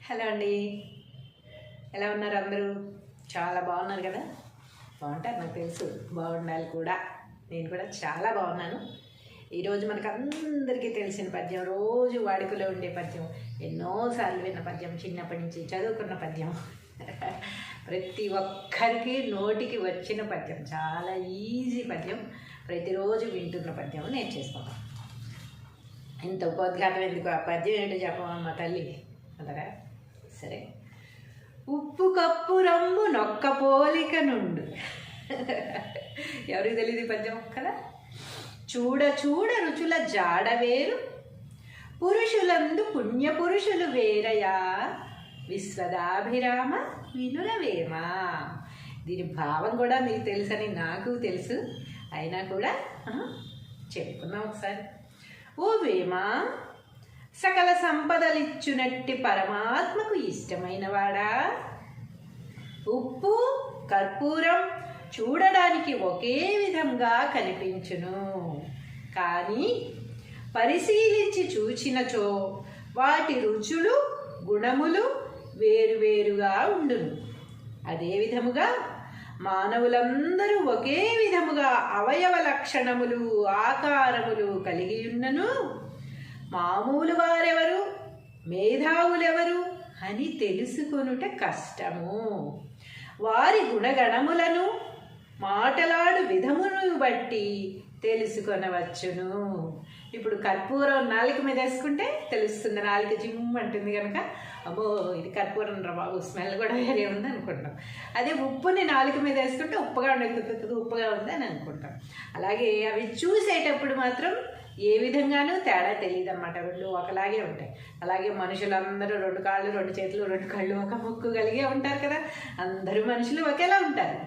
Hello అండి, ఎలా ఉన్నారు అందరూ? చాలా బాగున్నారు కదా? బాగుంటారు, నాకు తెలుసు. బాగుండాలి కూడా. నేను కూడా చాలా బాగున్నాను. ఈరోజు మనకు అందరికీ తెలిసిన పద్యం, రోజు వాడుకలో ఉండే పద్యం, ఎన్నోసార్లు విన్న పద్యం, చిన్నప్పటి నుంచి చదువుకున్న పద్యం, ప్రతి ఒక్కరికి నోటికి వచ్చిన పద్యం, చాలా ఈజీ పద్యం, ప్రతిరోజు వింటున్న పద్యం నేర్చేసుకుంటాం. ఇంత ఉపోద్ఘాతం ఎందుకు? ఆ పద్యం ఏంటో చెప్పమమ్మ తల్లి అందరా. సరే. ఉప్పు కప్పు రంబు నొక్క పోలిక నుండు. ఎవరికి తెలియదు ఈ పద్యం కదా? చూడ చూడ రుచుల జాడ వేరు, పురుషులందు పుణ్యపురుషులు వేరయా, విశ్వదాభిరామ వినురవేమా. దీని భావం కూడా మీకు తెలుసని నాకు తెలుసు, అయినా కూడా చెప్పుకున్నాం ఒకసారి. ఓ వేమా, సకల సంపదలిచ్చునట్టి పరమాత్మకు ఇష్టమైన వాడా, ఉప్పు కర్పూరం చూడడానికి ఒకే విధంగా కనిపించును, కానీ పరిశీలించి చూచినచో వాటి రుచులు గుణములు వేరువేరుగా ఉండును. అదే విధముగా మానవులందరూ ఒకే విధముగా అవయవ లక్షణములు ఆకారములు కలిగి ఉన్నను, మామూలు వారెవరు మేధావులెవరు అని తెలుసుకొనుట కష్టము. వారి గుణగణములను మాటలాడు విధమును బట్టి తెలుసుకొనవచ్చును. ఇప్పుడు కర్పూరం నాలుక మీద వేసుకుంటే తెలుస్తుంది, నాలుక జిమ్ అంటుంది కనుక అబ్బో ఇది కర్పూరం రా బాబు, స్మెల్ కూడా వేరే ఉంది అనుకుంటాం. అదే ఉప్పుని నాలుక మీద వేసుకుంటే ఉప్పుగా ఉండదు, ఉప్పుగా ఉంది అని అనుకుంటాం. అలాగే అవి చూసేటప్పుడు మాత్రం ఏ విధంగానూ తేడా తెలియదు అన్నమాట, రెండు ఒకలాగే ఉంటాయి. అలాగే మనుషులందరూ రెండు కాళ్ళు రెండు చేతులు రెండు కళ్ళు ఒక ముక్కు కలిగే ఉంటారు కదా, అందరూ మనుషులు ఒకేలా ఉంటారు.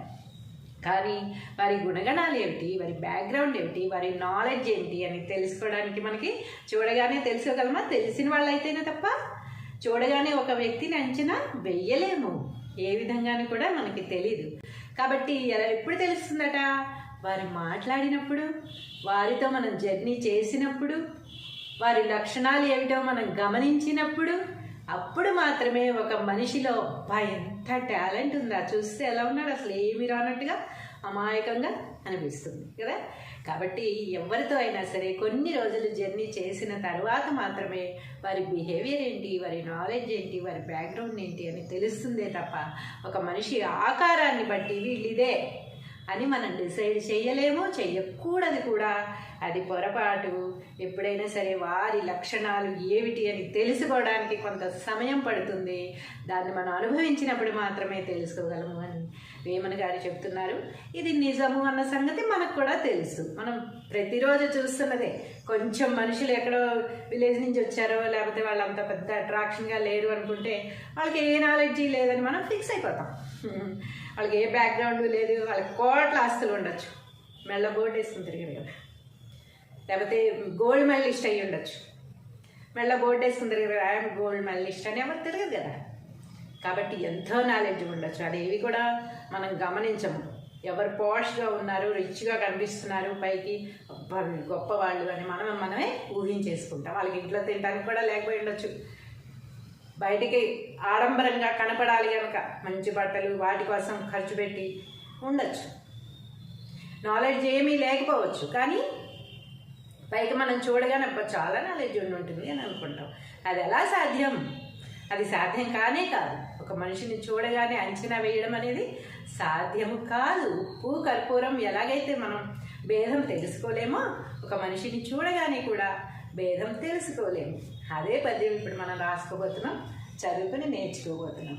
కానీ వారి గుణగణాలు ఏమిటి, వారి బ్యాక్గ్రౌండ్ ఏమిటి, వారి నాలెడ్జ్ ఏంటి అని తెలుసుకోవడానికి మనకి చూడగానే తెలుసుకోగలమా? తెలిసిన వాళ్ళైతేనే తప్ప చూడగానే ఒక వ్యక్తిని అంచనా వెయ్యలేము, ఏ విధంగానూ కూడా మనకి తెలీదు. కాబట్టి ఎప్పుడు తెలుస్తుందట? వారు మాట్లాడినప్పుడు, వారితో మనం జర్నీ చేసినప్పుడు, వారి లక్షణాలు ఏమిటో మనం గమనించినప్పుడు, అప్పుడు మాత్రమే ఒక మనిషిలో అబ్బా ఎంత టాలెంట్ ఉందా, చూస్తే ఎలా ఉన్నాడు, అసలు ఏమి రానట్టుగా అమాయకంగా అనిపిస్తుంది కదా. కాబట్టి ఎవరితో అయినా సరే కొన్ని రోజులు జర్నీ చేసిన తర్వాత మాత్రమే వారి బిహేవియర్ ఏంటి, వారి నాలెడ్జ్ ఏంటి, వారి బ్యాక్గ్రౌండ్ ఏంటి అని తెలుస్తుందే తప్ప ఒక మనిషి ఆకారాన్ని బట్టి వీళ్ళిదే అని మనం డిసైడ్ చేయలేము, చెయ్యకూడదు కూడా. అది పొరపాటు. ఎప్పుడైనా సరే వారి లక్షణాలు ఏమిటి అని తెలుసుకోవడానికి కొంత సమయం పడుతుంది, దాన్ని మనం అనుభవించినప్పుడు మాత్రమే తెలుసుకోగలము అని వేమన గారు చెప్తున్నారు. ఇది నిజము అన్న సంగతి మనకు కూడా తెలుసు, మనం ప్రతిరోజు చూస్తున్నదే. కొంచెం మనుషులు ఎక్కడో విలేజ్ నుంచి వచ్చారో, లేకపోతే వాళ్ళు అంత పెద్ద అట్రాక్షన్గా లేరు అనుకుంటే వాళ్ళకి ఏ నాలెడ్జీ లేదని మనం ఫిక్స్ అయిపోతాం. వాళ్ళకి ఏ బ్యాక్గ్రౌండ్ లేదు, వాళ్ళకి కోట్ల ఆస్తులు ఉండొచ్చు, మెల్ల బోర్డు వేసుకుని తిరిగారు కదా, లేకపోతే గోల్డ్ మెడలిస్ట్ అయ్యి ఉండొచ్చు, మెల్ల బోర్డు వేసుకుని తిరిగారు ఐఎమ్ గోల్డ్ మెడలిస్ట్ అని ఎవరు తిరగదు కదా. కాబట్టి ఎంతో నాలెడ్జ్ ఉండొచ్చు, అదేవి కూడా మనం గమనించము. ఎవరు పాష్గా ఉన్నారు, రిచ్గా కనిపిస్తున్నారు, పైకి గొప్పవాళ్ళు అని మనమే ఊహించేసుకుంటాం. వాళ్ళకి ఇంట్లో తినడానికి కూడా లేకపోయి ఉండొచ్చు, బయటికి ఆడంబరంగా కనపడాలి కనుక మంచి బట్టలు వాటి కోసం ఖర్చు పెట్టి ఉండొచ్చు. నాలెడ్జ్ ఏమీ లేకపోవచ్చు, కానీ పైకి మనం చూడగానే చాలా నాలెడ్జ్ ఉంటుంది అని అనుకుంటాం. అది ఎలా సాధ్యం? అది సాధ్యం కానే కాదు. ఒక మనిషిని చూడగానే అంచనా వేయడం అనేది సాధ్యము కాదు. ఉప్పు కర్పూరం ఎలాగైతే మనం భేదం తెలుసుకోలేమో, ఒక మనిషిని చూడగానే కూడా భేదం తెలుసుకోలేము. అదే పద్యం ఇప్పుడు మనం రాసుకోబోతున్నాం, చదువుకుని నేర్చుకోబోతున్నాం.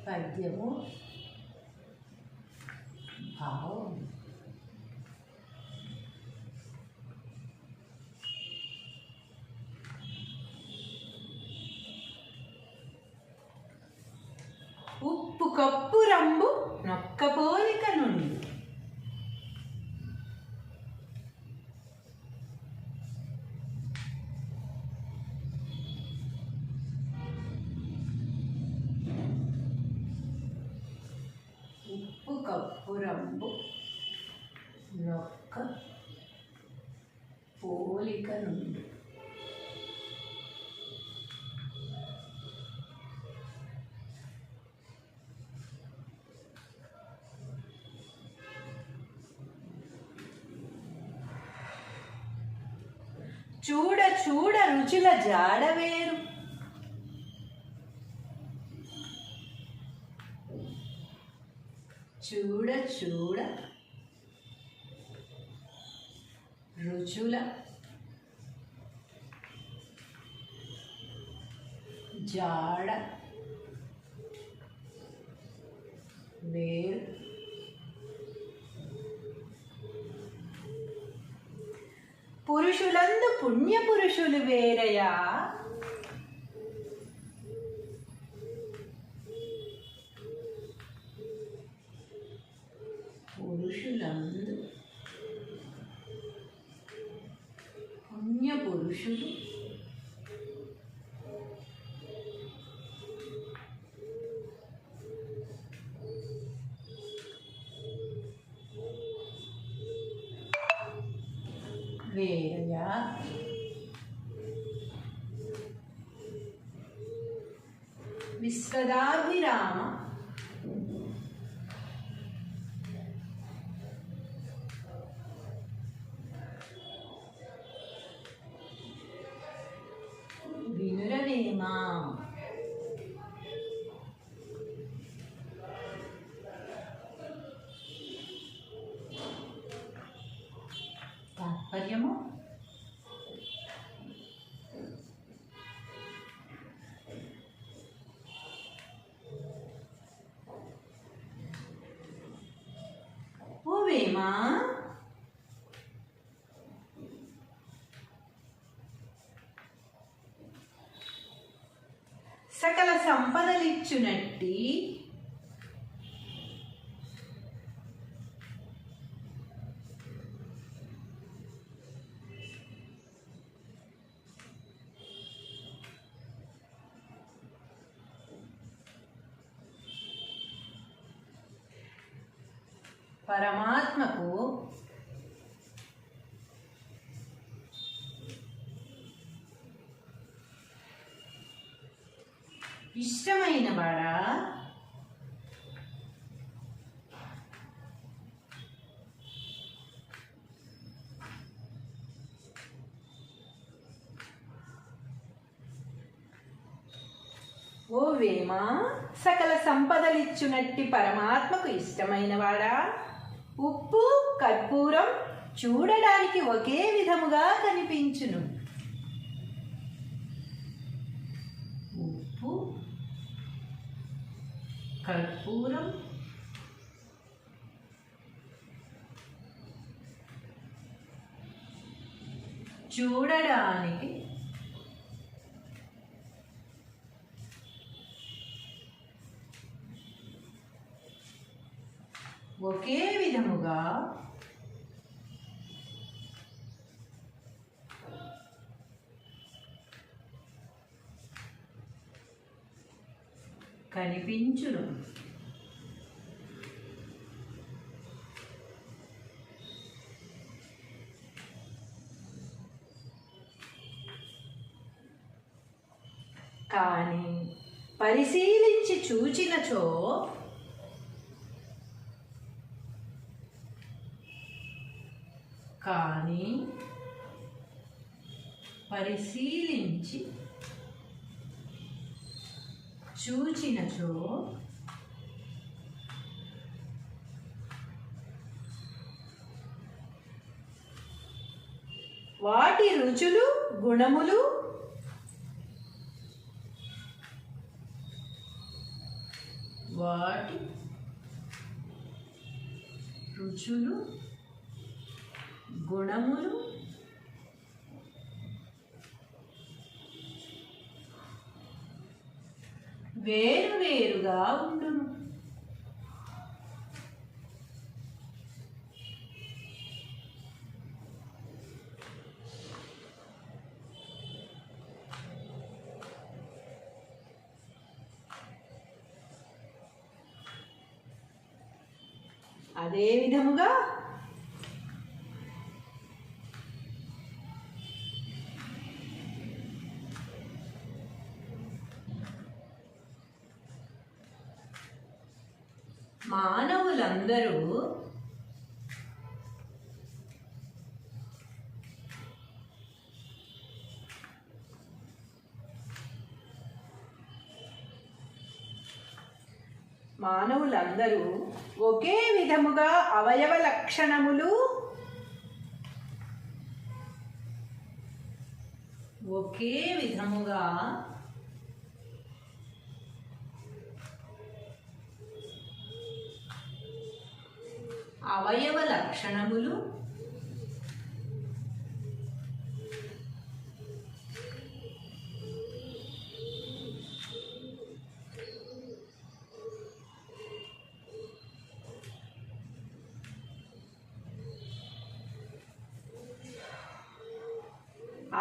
పద్యము భావం. ఉప్పు కప్పు రంబు నొక్క పోలిక నుండి. కప్పు రంబు నొక్క పోలిక నుండి చూడ చూడ రుచుల జాడవేరు చూడ చూడ రుచుల జాడ వేరు పురుషులందు పుణ్యపురుషులు వేరయా పురుషులందు పుణ్యపురుషులు వేరయా విశ్వదాభిరామ వినురవేమా తాత్పర్యము ఓ వేమా సకల సంపదలిచ్చునట్టి పరమాత్మకు ఇష్టమైన వాడా ఓ వేమా సకల సంపదలిచ్చునట్టి పరమాత్మకు ఇష్టమైన వాడా ఉప్పు కర్పూరం చూడడానికి ఒకే విధముగా కనిపించును. ఉప్పు కర్పూరం చూడడానికి ఒకే విధముగా కనిపించును. కానీ పరిశీలించి చూచినచో పరిశీలించి చూచినచో వాటి రుచులు గుణములు వాటి రుచులు గుణములు వేరువేరుగా ఉండును. అదే విధముగా మానవులందరూ ఒకే విధముగా అవయవ లక్షణములు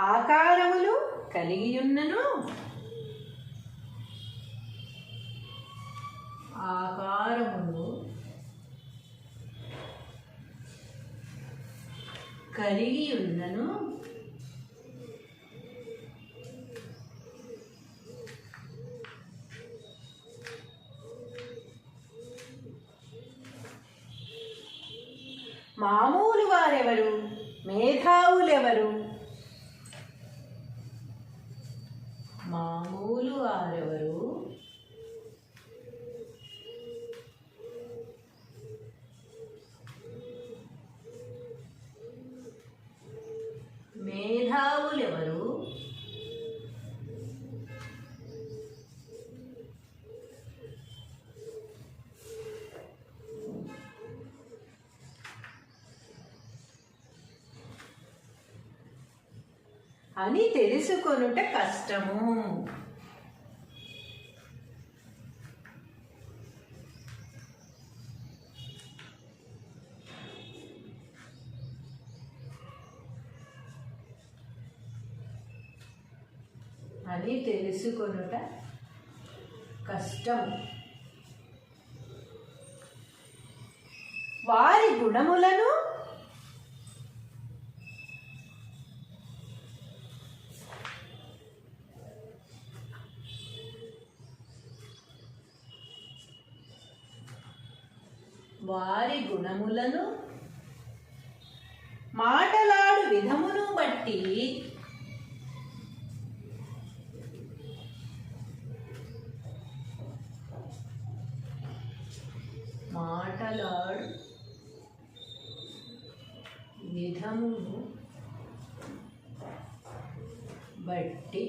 ఆకారములు కలిగియున్నను మామూలు వారెవరు, మేధావులెవరు? అని తెలుసుకొనుట కష్టము. వారి గుణములను మాటలాడు విధమును బట్టి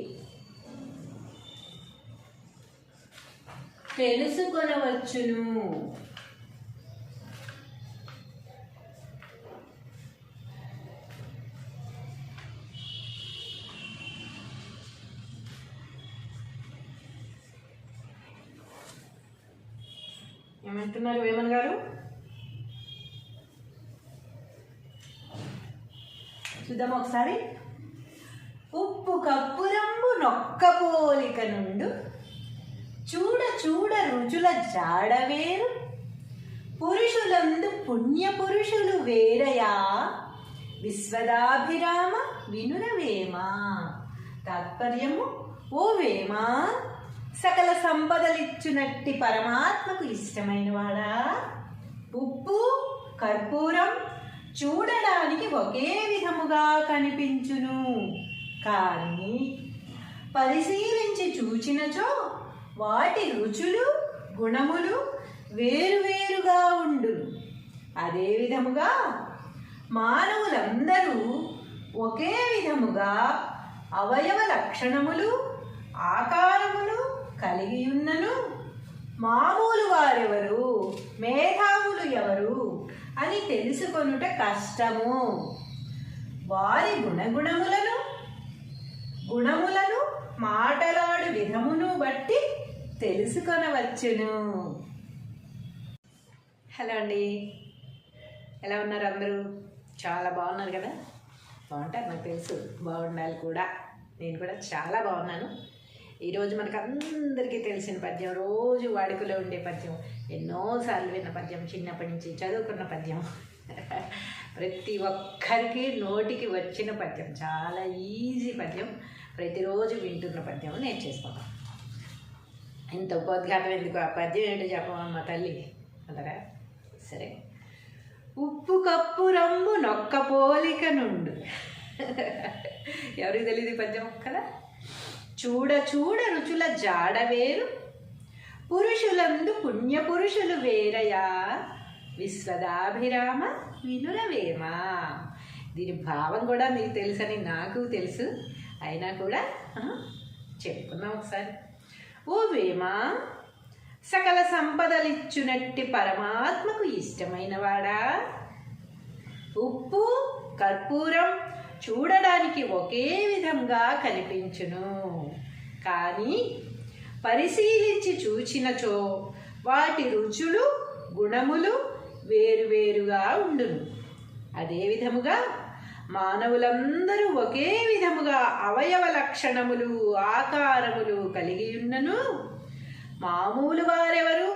తెలుసుకొనవచ్చును. ఏమంటున్నారు వేమన్ గారు? చూద్దాం ఒకసారి. ఉప్పు కప్పురంబు నొక్క పోలిక నుండు చూడ చూడ రుచుల జాడవేరు పురుషులందు పుణ్య పురుషులు వేరయా విశ్వదాభిరామ వినురవేమ. తాత్పర్యము: ఓ వేమ, సకల సంపదలిచ్చునట్టి పరమాత్మకు ఇష్టమైన వాడా, ఉప్పు కర్పూరం చూడడానికి ఒకే విధముగా కనిపించును, కానీ పరిశీలించి చూచినచో వాటి రుచులు గుణములు వేరువేరుగా ఉండును. అదే విధముగా మానవులందరూ ఒకే విధముగా అవయవ లక్షణములు ఆకారములు కలిగియున్నను మామూలు వారెవరు, మేధావులు ఎవరు అని తెలుసుకొనుట కష్టము. వారి గుణములను మాటలాడు విధమును బట్టి తెలుసుకొనవచ్చును. హలో అండి, ఎలా ఉన్నారు అందరూ? చాలా బాగున్నారు కదా? బాగుంటారు, నాకు తెలుసు. బాగుండాలి కూడా. నేను కూడా చాలా బాగున్నాను. ఈరోజు మనకు అందరికీ తెలిసిన పద్యం, రోజు వాడుకలో ఉండే పద్యం, ఎన్నోసార్లు విన్న పద్యం, చిన్నప్పటి నుంచి చదువుకున్న పద్యం, ప్రతి ఒక్కరికి నోటికి వచ్చిన పద్యం, చాలా ఈజీ పద్యం, ప్రతిరోజు వింటున్న పద్యం నేను చేసుకుంటాను. ఇంత ఉపోద్ఘాతం ఎందుకు, ఆ పద్యం ఏంటో చెప్పమమ్మ తల్లి అందరా. సరే. ఉప్పు కప్పు రంబు నొక్క పోలిక నుండు. ఎవరికి తెలియదు పద్యం కదా. చూడ చూడ రుచుల జాడ వేరు, పురుషులందు పుణ్యపురుషులు వేరయా, విశ్వదాభిరామ వినురవేమా. దీని భావం కూడా మీకు తెలుసని నాకు తెలుసు, అయినా కూడా చెప్పుకుందాం ఒకసారి. ఓ వేమా, సకల సంపదలిచ్చునట్టి పరమాత్మకు ఇష్టమైన వాడా, ఉప్పు కర్పూరం చూడడానికి ఒకే విధంగా కనిపించును, కానీ పరిశీలించి చూచినచో వాటి రుచులు గుణములు వేరువేరుగా ఉండును. అదే విధముగా మానవులందరూ ఒకే విధముగా అవయవ లక్షణములు ఆకారములు కలిగి ఉన్నను, మామూలు వారెవరు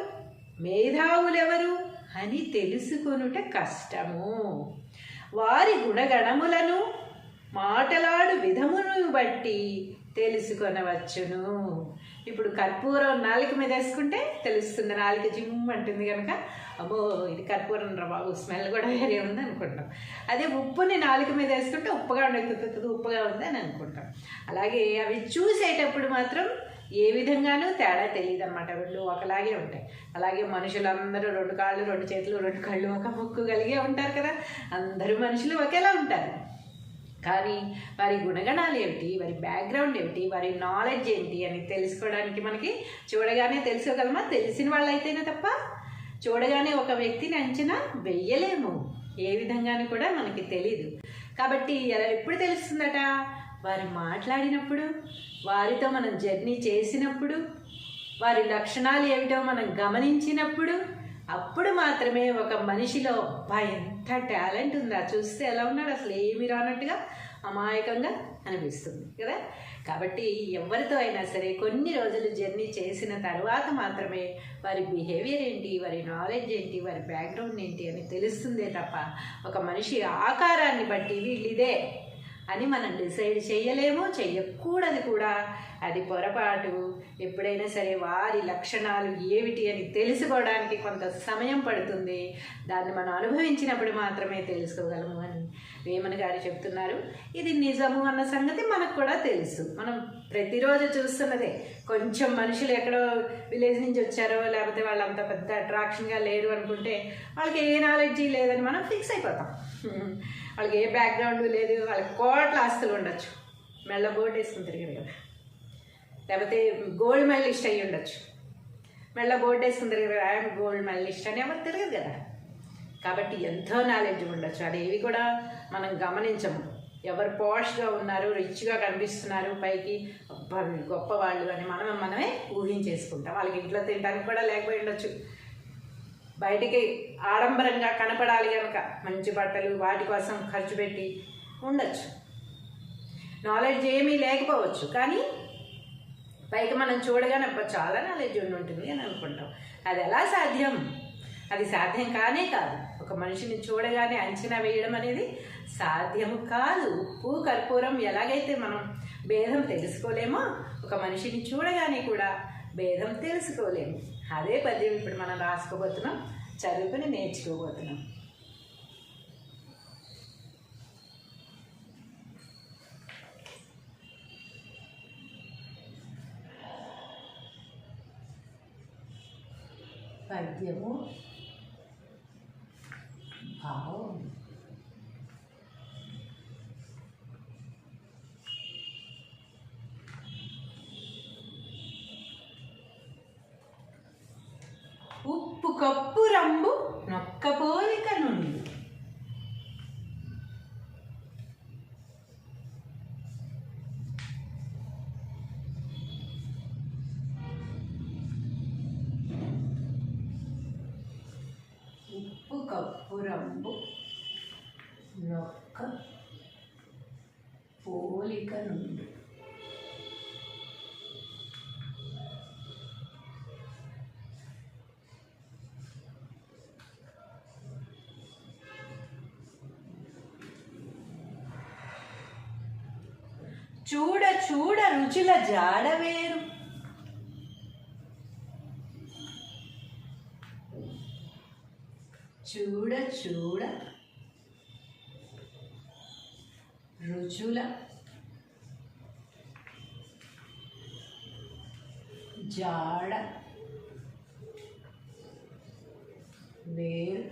మేధావులెవరు అని తెలుసుకొనుట కష్టము. వారి గుణగణములను మాటలాడు విధమును బట్టి తెలుసుకొనవచ్చును. ఇప్పుడు కర్పూరం నాలుక మీద వేసుకుంటే తెలుస్తుంది, నాలుక జిమ్ అంటుంది కనుక అబ్బో ఇది కర్పూరం రా బాబు, స్మెల్ కూడా వేరే ఉంది అనుకుంటాం. అదే ఉప్పుని నాలుక మీద వేసుకుంటే ఉప్పుగా ఉండదు, ఉప్పుగా ఉంది అని అనుకుంటాం. అలాగే అవి చూసేటప్పుడు మాత్రం ఏ విధంగానూ తేడా తెలియదు అన్నమాట, రెండు ఒకలాగే ఉంటాయి. అలాగే మనుషులందరూ రెండు కాళ్ళు రెండు చేతులు రెండు కళ్ళు ఒక ముక్కు కలిగే ఉంటారు కదా, అందరూ మనుషులు ఒకేలా ఉంటారు. కానీ వారి గుణగణాలు ఏమిటి, వారి బ్యాక్గ్రౌండ్ ఏమిటి, వారి నాలెడ్జ్ ఏంటి అని తెలుసుకోవడానికి మనకి చూడగానే తెలుసుకోగలమా? తెలిసిన వాళ్ళైతేనే తప్ప చూడగానే ఒక వ్యక్తిని అంచనా వెయ్యలేము, ఏ విధంగానూ కూడా మనకి తెలీదు. కాబట్టి ఎప్పుడు తెలుస్తుందట? వారు మాట్లాడినప్పుడు, వారితో మనం జర్నీ చేసినప్పుడు, వారి లక్షణాలు ఏమిటో మనం గమనించినప్పుడు, అప్పుడు మాత్రమే ఒక మనిషిలో అబ్బా ఎంత టాలెంట్ ఉందా, చూస్తే ఎలా ఉన్నాడు, అసలు ఏమి రానట్టుగా అమాయకంగా అనిపిస్తుంది కదా. కాబట్టి ఎవరితో అయినా సరే కొన్ని రోజులు జర్నీ చేసిన తర్వాత మాత్రమే వారి బిహేవియర్ ఏంటి, వారి నాలెడ్జ్ ఏంటి, వారి బ్యాక్గ్రౌండ్ ఏంటి అని తెలుస్తుందే తప్ప ఒక మనిషి ఆకారాన్ని బట్టి వీళ్ళిదే అని మనం డిసైడ్ చేయలేము, చెయ్యకూడదు కూడా. అది పొరపాటు. ఎప్పుడైనా సరే వారి లక్షణాలు ఏమిటి అని తెలుసుకోవడానికి కొంత సమయం పడుతుంది, దాన్ని మనం అనుభవించినప్పుడు మాత్రమే తెలుసుకోగలము అని వేమన గారు చెప్తున్నారు. ఇది నిజము అన్న సంగతి మనకు కూడా తెలుసు, మనం ప్రతిరోజు చూస్తున్నదే. కొంచెం మనుషులు ఎక్కడో విలేజ్ నుంచి వచ్చారో లేకపోతే వాళ్ళు అంత పెద్ద అట్రాక్షన్గా లేరు అనుకుంటే వాళ్ళకి ఏ నాలెడ్జీ లేదని మనం ఫిక్స్ అయిపోతాం. వాళ్ళకి ఏ బ్యాక్గ్రౌండ్ లేదు, వాళ్ళకి కోట్ల ఆస్తులు ఉండొచ్చు, మెళ్ళ బోర్డు వేసుకుని తిరిగారు కదా, లేకపోతే గోల్డ్ మెడలిస్ట్ అయ్యి ఉండొచ్చు, మెళ్ళ బోర్డు వేసుకుని తిరిగారు ఐఎమ్ గోల్డ్ మెడలిస్ట్ అని ఎవరు తిరగదు కదా. కాబట్టి ఎంతో నాలెడ్జ్ ఉండొచ్చు, అదేవి కూడా మనం గమనించము. ఎవరు పాష్గా ఉన్నారు, రిచ్గా కనిపిస్తున్నారు, పైకి గొప్పవాళ్ళు అని మనమే ఊహించేసుకుంటాం. వాళ్ళకి ఇంట్లో తినడానికి కూడా లేకపోయి ఉండొచ్చు, బయటికి ఆడంబరంగా కనపడాలి కనుక మంచి బట్టలు వాటి కోసం ఖర్చు పెట్టి ఉండొచ్చు. నాలెడ్జ్ ఏమీ లేకపోవచ్చు, కానీ పైకి మనం చూడగానే చాలా నాలెడ్జ్ ఉంటుంది అని అనుకుంటాం. అది ఎలా సాధ్యం? అది సాధ్యం కానే కాదు. ఒక మనిషిని చూడగానే అంచనా వేయడం అనేది సాధ్యము కాదు. ఉప్పు కర్పూరం ఎలాగైతే మనం భేదం తెలుసుకోలేమో ఒక మనిషిని చూడగానే కూడా భేదం తెలుసుకోలేము. అదే పద్యం ఇప్పుడు మనం రాసుకోబోతున్నాం, చదువుకుని నేర్చుకోబోతున్నాం. పద్యము భావం. ఉప్పు కప్పు రంబు నొక్క పోలిక నుండి. ఉప్పు కప్పు రంబు నొక్క పోలిక నుండి. చూడ చూడ రుచుల జాడవేరు. చూడ చూడ రుచుల జాడ వేరు.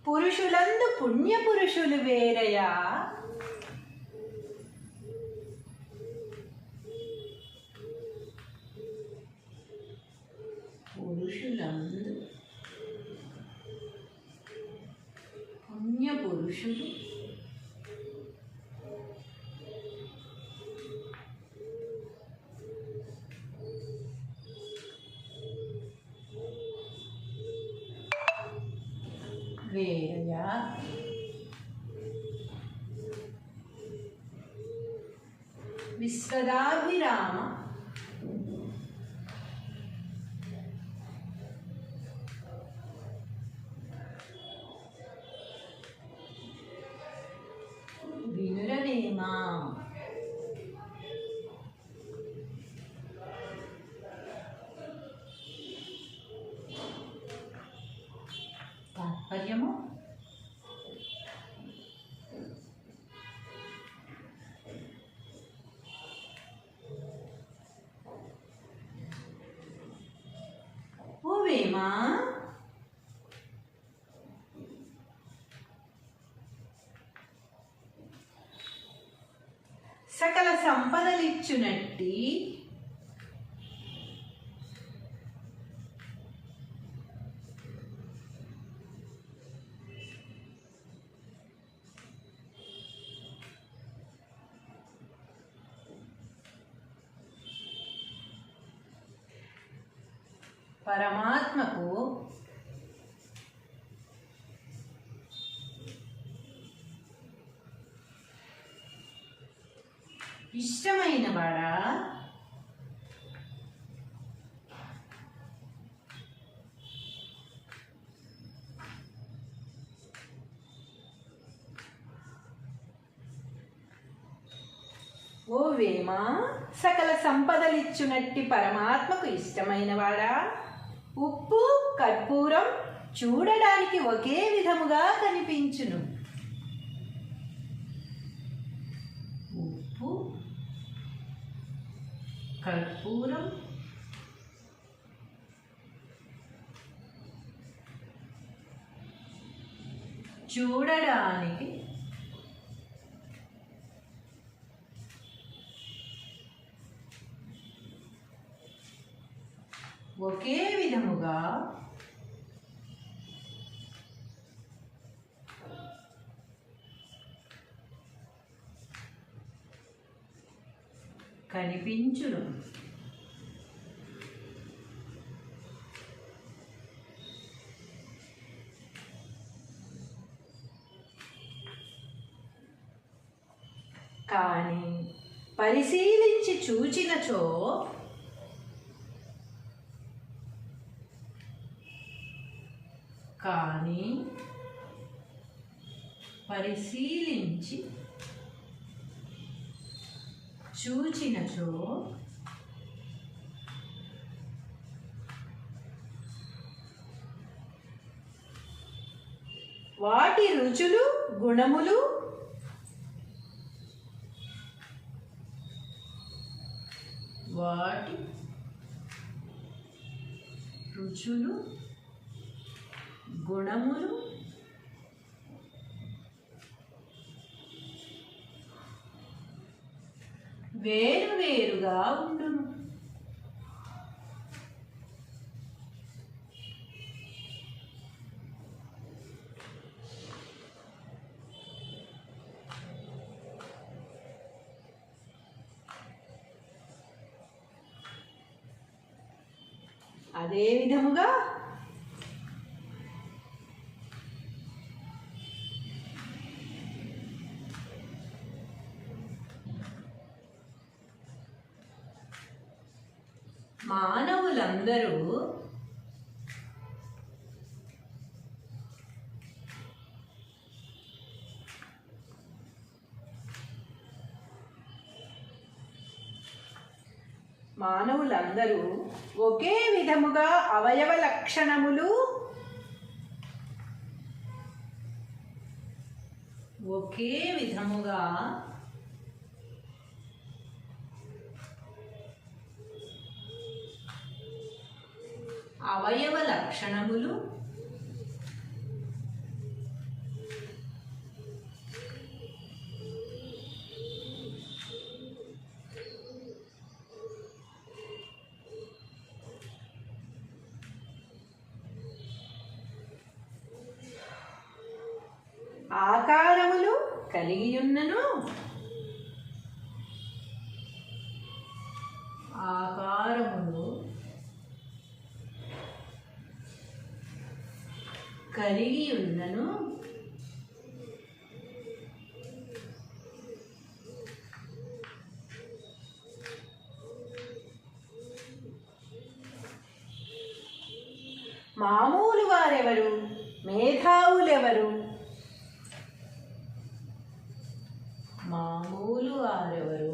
పురుషులందు పుణ్యపురుషులు వేరయా. పురుషులందు పుణ్యపురుషులు వేరయా. విశ్వదాభిరామ వినురవేమా. తాత్పర్యము ఓ వేమా సకల సంపదలిచ్చునట్టి పరమాత్మకు ఇష్టమైన వాడా. ఓ వేమా సకల సంపదలిచ్చునట్టి పరమాత్మకు ఇష్టమైన వాడా. ఉప్పు కర్పూరం చూడడానికి ఒకే విధముగా కనిపించును. ఉప్పు కర్పూరం చూడడానికి ఒకే విధముగా కనిపించును. కానీ పరిశీలించి చూచినచో పరిశీలించి చూచినచో వాటి రుచులు గుణములు వాటి రుచులు గుణములు వేరువేరుగా ఉండును. అదే విధముగా మానవులందరూ మానవులందరూ ఒకే విధముగా అవయవ లక్షణములు ఒకే విధముగా అవయవ లక్షణములు ఆకారములు కలిగియున్నను ఆకారములు కలిగియున్నను మామూలు వారెవరు, మేధావులెవరు? మామూలు వారెవరు,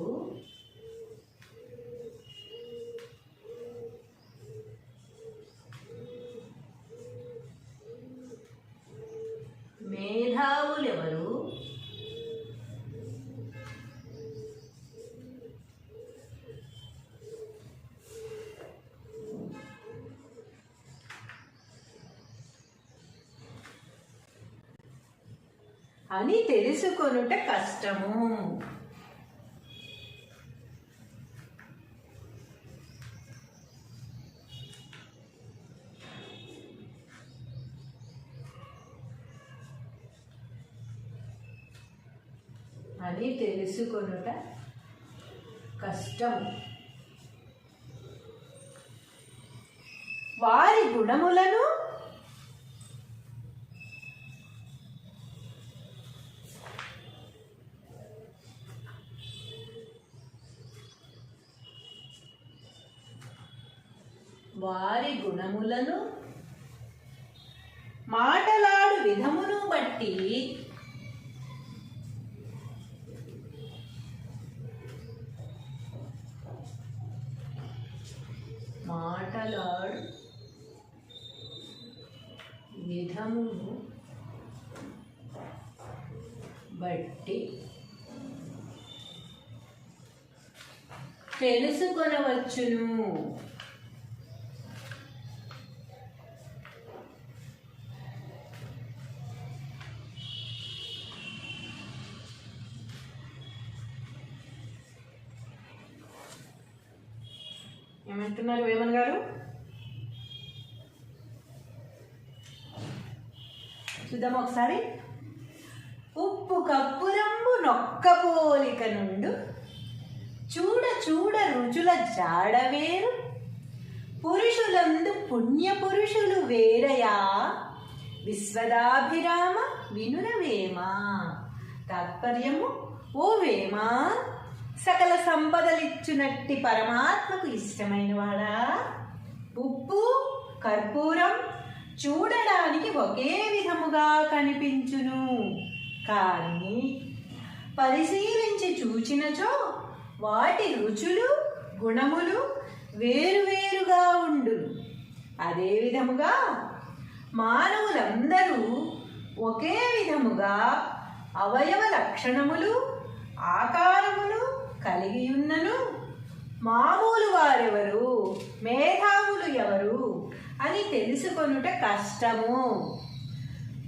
మేధావులెవరు? అని తెలుసుకొనుట కష్టము. అని తెలుసుకొనుట కష్టం. వారి గుణములను మాటలాడు విధమును బట్టి తెలుసుకొనవచ్చును. ఏమంటున్నారు వేమన్ గారు? చూద్దాం ఒకసారి. ఉప్పు కప్పురంబు నొక్క పోలిక నుండు చూడ చూడ రుచుల జాడవేరు పురుషులందు పుణ్య పురుషులు వేరయా విశ్వదాభిరామ వినురవేమ. తాత్పర్యము: ఓ వేమ, సకల సంపదలిచ్చునట్టి పరమాత్మకు ఇష్టమైన వాడా, ఉప్పు కర్పూరం చూడడానికి ఒకే విధముగా కనిపించును, కానీ పరిశీలించి చూచినచో వాటి రుచులు గుణములు వేరువేరుగా ఉండును. అదే విధముగా మానవులందరూ ఒకే విధముగా అవయవ లక్షణములు ఆకారములు కలిగి ఉన్నను మామూలు వారెవరు, మేధావులు ఎవరు అని తెలుసుకొనుట కష్టము.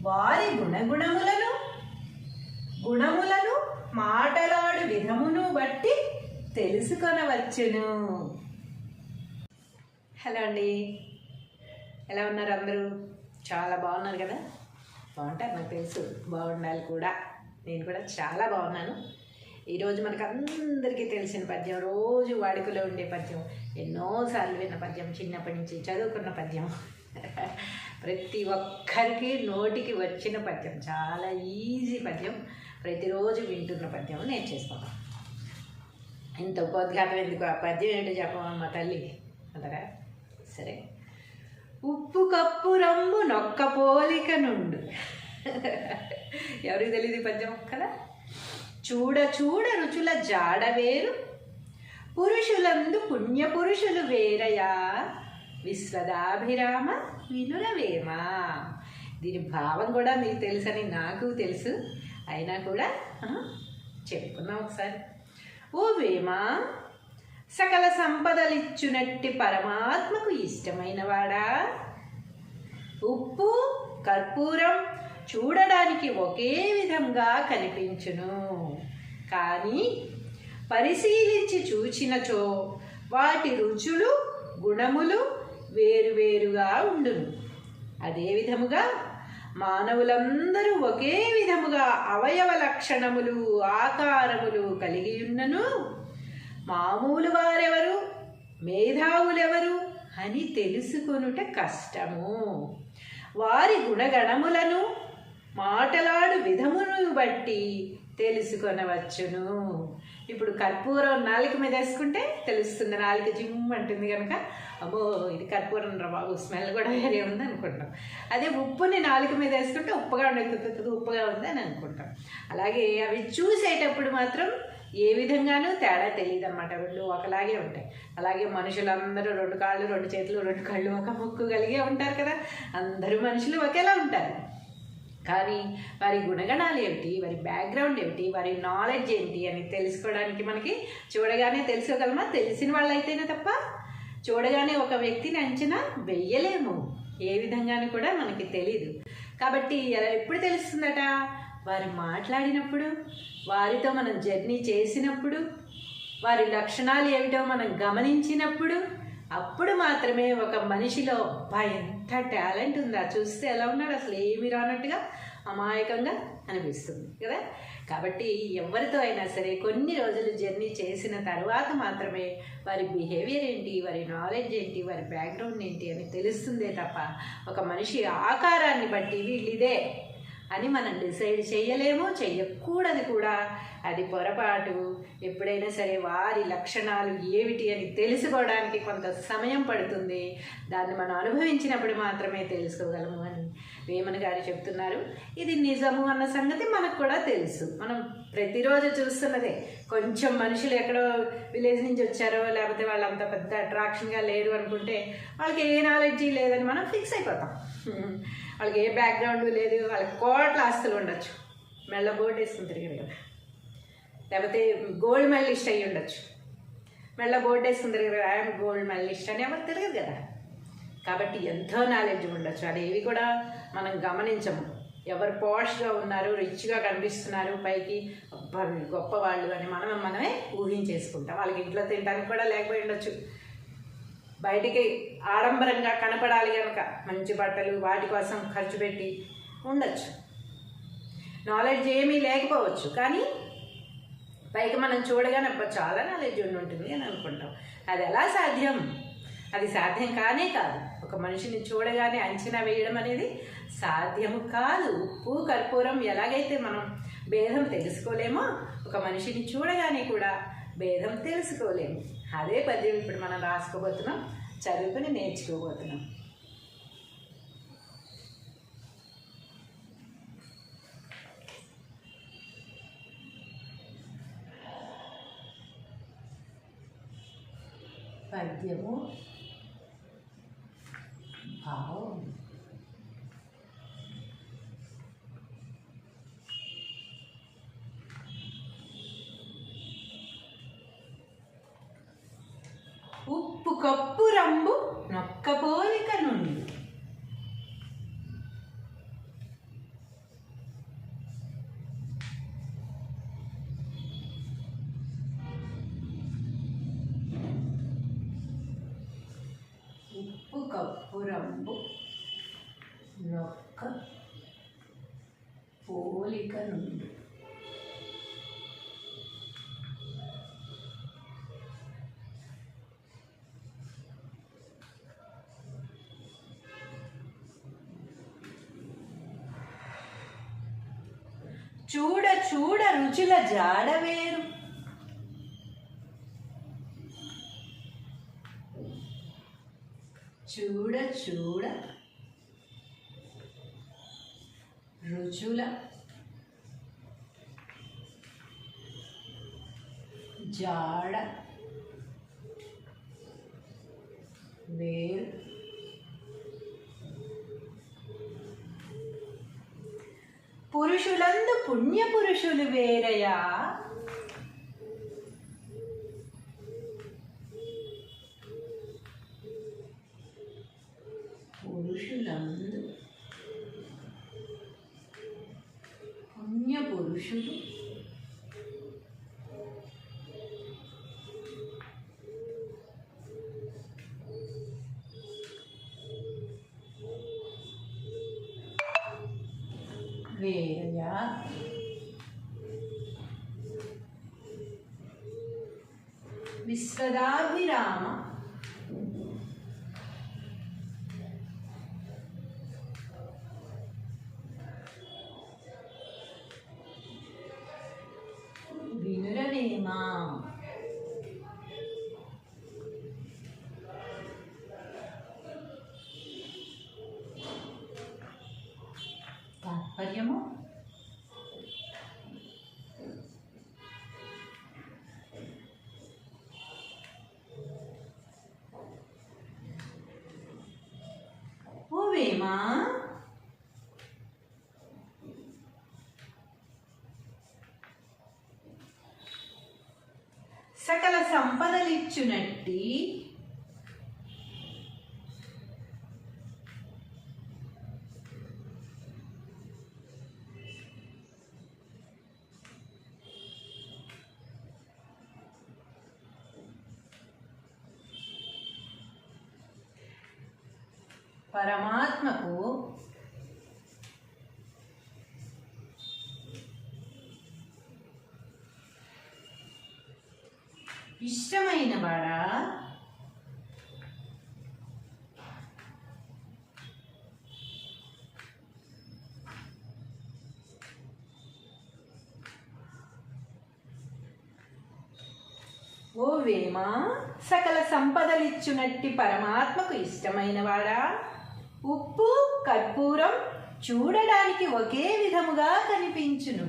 వారి గుణములను మాటలాడు విధమును బట్టి తెలుసుకొనవచ్చును. హలో అండి, ఎలా ఉన్నారు అందరూ? చాలా బాగున్నారు కదా? బాగుంటారు, నాకు తెలుసు, బాగుండాలి కూడా. నేను కూడా చాలా బాగున్నాను. ఈరోజు మనకు అందరికీ తెలిసిన పద్యం, రోజు వాడుకలో ఉండే పద్యం, ఎన్నోసార్లు విన్న పద్యం, చిన్నప్పటి నుంచి చదువుకున్న పద్యం, ప్రతి ఒక్కరికి నోటికి వచ్చిన పద్యం, చాలా ఈజీ పద్యం, ప్రతిరోజు వింటున్న పద్యం నేను చేసుకున్నాను. ఇంత ఉపోద్ఘాతం ఎందుకు? ఆ పద్యం ఏంటో చెప్పమమ్మ తల్లి అంటారా? సరే. ఉప్పు కప్పు రంబు నొక్క పోలిక నుండు. ఎవరికి తెలియదు ఈ పద్యం కదా? చూడ చూడ రుచుల జాడవేరు పురుషులందు పుణ్యపురుషులు వేరయా విశ్వదాభిరామ వినురవేమా. దీని భావం కూడా మీకు తెలుసని నాకు తెలుసు, అయినా కూడా చెప్పుకున్నాం ఒకసారి. ఓ వేమా, సకల సంపదలిచ్చునట్టి పరమాత్మకు ఇష్టమైన వాడా, ఉప్పు కర్పూరం చూడడానికి ఒకే విధంగా కనిపించును, కానీ పరిశీలించి చూచినచో వాటి రుచులు గుణములు వేరువేరుగా ఉండును. అదే విధముగా మానవులందరూ ఒకే విధముగా అవయవ లక్షణములు ఆకారములు కలిగి ఉన్నను మామూలు వారెవరు మేధావులెవరు అని తెలుసుకొనుట కష్టము. వారి గుణగణములను మాటలాడు విధమును బట్టి తెలుసుకొనవచ్చును. ఇప్పుడు కర్పూరం నాలుక మీద వేసుకుంటే తెలుస్తుంది, నాలుక జిమ్ అంటుంది కనుక అబ్బో ఇది కర్పూరం రా బాబు, స్మెల్ కూడా వేరే ఉంది అనుకుంటాం. అదే ఉప్పుని నాలుక మీద వేసుకుంటే ఉప్పుగా ఉండదు, ఉప్పుగా ఉంది అని అనుకుంటాం. అలాగే అవి చూసేటప్పుడు మాత్రం ఏ విధంగానూ తేడా తెలియదు అన్నమాట, రెండు ఒకలాగే ఉంటాయి. అలాగే మనుషులందరూ రెండు కాళ్ళు రెండు చేతులు రెండు కళ్ళు ఒక ముక్కు కలిగే ఉంటారు కదా, అందరూ మనుషులు ఒకేలా ఉంటారు. కానీ వారి గుణగణాలు ఏమిటి, వారి బ్యాక్గ్రౌండ్ ఏమిటి, వారి నాలెడ్జ్ ఏంటి అని తెలుసుకోవడానికి మనకి చూడగానే తెలుసుకోగలమా? తెలిసిన వాళ్ళైతేనే తప్ప చూడగానే ఒక వ్యక్తిని అంచనా వెయ్యలేము, ఏ విధంగానూ కూడా మనకి తెలీదు. కాబట్టి ఎప్పుడు తెలుస్తుందట? వారు మాట్లాడినప్పుడు, వారితో మనం జర్నీ చేసినప్పుడు, వారి లక్షణాలు ఏమిటో మనం గమనించినప్పుడు, అప్పుడు మాత్రమే ఒక మనిషిలో అబ్బా ఎంత టాలెంట్ ఉందా, చూస్తే ఎలా ఉన్నాడు అసలు ఏమి రానట్టుగా అమాయకంగా అనిపిస్తుంది కదా. కాబట్టి ఎవరితో అయినా సరే కొన్ని రోజులు జర్నీ చేసిన తర్వాత మాత్రమే వారి బిహేవియర్ ఏంటి, వారి నాలెడ్జ్ ఏంటి, వారి బ్యాక్గ్రౌండ్ ఏంటి అని తెలుస్తుందే తప్ప ఒక మనిషి ఆకారాన్ని బట్టి వీళ్ళిదే అని మనం డిసైడ్ చేయలేము, చెయ్యకూడదు కూడా. అది పొరపాటు. ఎప్పుడైనా సరే వారి లక్షణాలు ఏమిటి అని తెలుసుకోవడానికి కొంత సమయం పడుతుంది, దాన్ని మనం అనుభవించినప్పుడు మాత్రమే తెలుసుకోగలము అని వేమన గారు చెప్తున్నారు. ఇది నిజము అన్న సంగతి మనకు కూడా తెలుసు, మనం ప్రతిరోజు చూస్తున్నదే. కొంచెం మనుషులు ఎక్కడో విలేజ్ నుంచి వచ్చారో లేకపోతే వాళ్ళు అంత పెద్ద అట్రాక్షన్గా లేరు అనుకుంటే వాళ్ళకి ఏ నాలెడ్జీ లేదని మనం ఫిక్స్ అయిపోతాం. వాళ్ళకి ఏ బ్యాక్గ్రౌండ్ లేదు, వాళ్ళకి కోట్ల ఆస్తులు ఉండొచ్చు, మెళ్ళ బోర్డు వేసుకుని తిరిగారు కదా, లేకపోతే గోల్డ్ మెడలిస్ట్ అయ్యి ఉండొచ్చు, మెళ్ళ బోర్డు వేసుకుని తిరిగారు ఐఎమ్ గోల్డ్ మెడలిస్ట్ అని ఎవరు తిరగదు కదా. కాబట్టి ఎంతో నాలెడ్జ్ ఉండొచ్చు, అదేవి కూడా మనం గమనించము. ఎవరు పాష్గా ఉన్నారు, రిచ్గా కనిపిస్తున్నారు, పైకి గొప్పవాళ్ళు అని మనమే ఊహించేసుకుంటాం. వాళ్ళకి ఇంట్లో తినడానికి కూడా లేకపోయి ఉండొచ్చు, బయటికి ఆడంబరంగా కనపడాలి కనుక మంచి బట్టలు వాటి కోసం ఖర్చు పెట్టి ఉండొచ్చు. నాలెడ్జ్ ఏమీ లేకపోవచ్చు, కానీ పైకి మనం చూడగానే చాలా నాలెడ్జ్ ఉంటుంది అని అనుకుంటాం. అది ఎలా సాధ్యం? అది సాధ్యం కానే కాదు. ఒక మనిషిని చూడగానే అంచనా వేయడం అనేది సాధ్యము కాదు. ఉప్పు కర్పూరం ఎలాగైతే మనం భేదం తెలుసుకోలేమో ఒక మనిషిని చూడగానే కూడా భేదం తెలుసుకోలేము. అదే పద్యం ఇప్పుడు మనం రాసుకోబోతున్నాం, చదువుకుని నేర్చుకోబోతున్నాం. పద్యము భావం. ఉప్పు కప్పు రంబు నొక్క పోలిక నుండి ఉప్పు కప్పు రంబు నొక్క పోలిక నుండి చూడ చూడ రుచుల జాడవేరు, చూడ చూడ రుచుల జాడ వేరు. పురుషులందు పుణ్యపురుషులు వేరయా, పురుషులందు పుణ్యపురుషులు వేరయా. విశ్వదాభిరామ వినురవేమా. తాత్పర్యము ఓ వేమా, సకల సంపదలిచ్చునట్టి పరమాత్మకు ఇష్టమైన వాడా, ఓ వేమా, సకల సంపదలిచ్చునట్టి పరమాత్మకు ఇష్టమైన వాడా, ఉప్పు కర్పూరం చూడడానికి ఒకే విధముగా కనిపించును.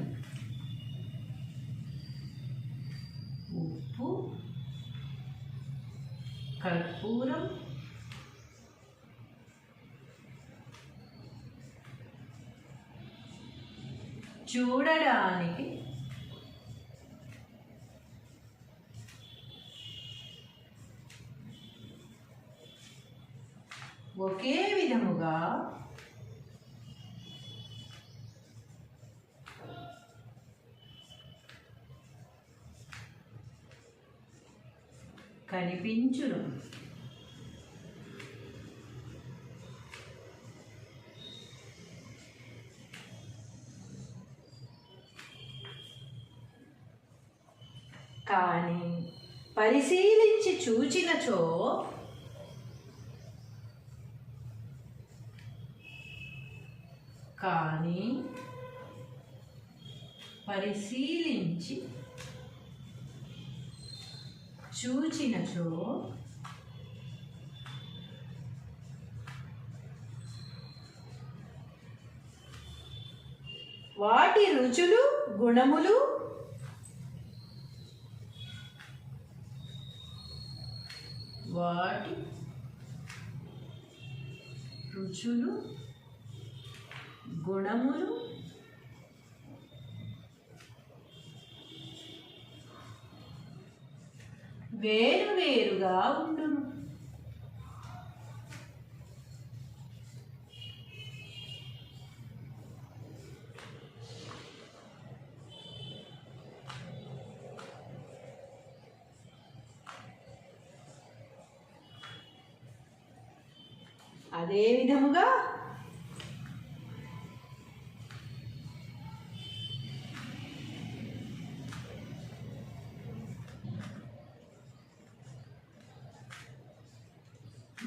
ఉప్పు కర్పూరం చూడడానికి ఒకే విధముగా కనిపించును. కానీ పరిశీలించి చూచినచో పరిశీలించి చూచినచో వాటి రుచులు గుణములు వాటి రుచులు గుణములు వేరువేరుగా ఉండును. అదే విధముగా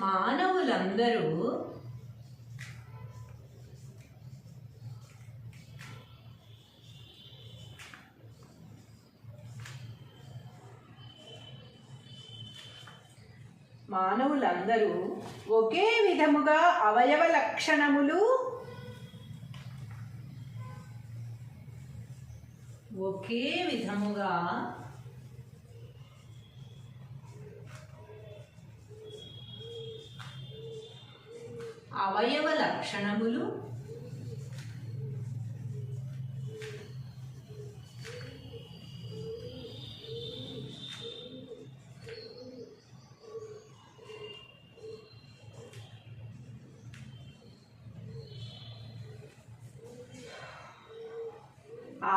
మానవులందరూ ఒకే విధముగా అవయవ లక్షణములు ఒకే విధముగా అవయవ లక్షణములు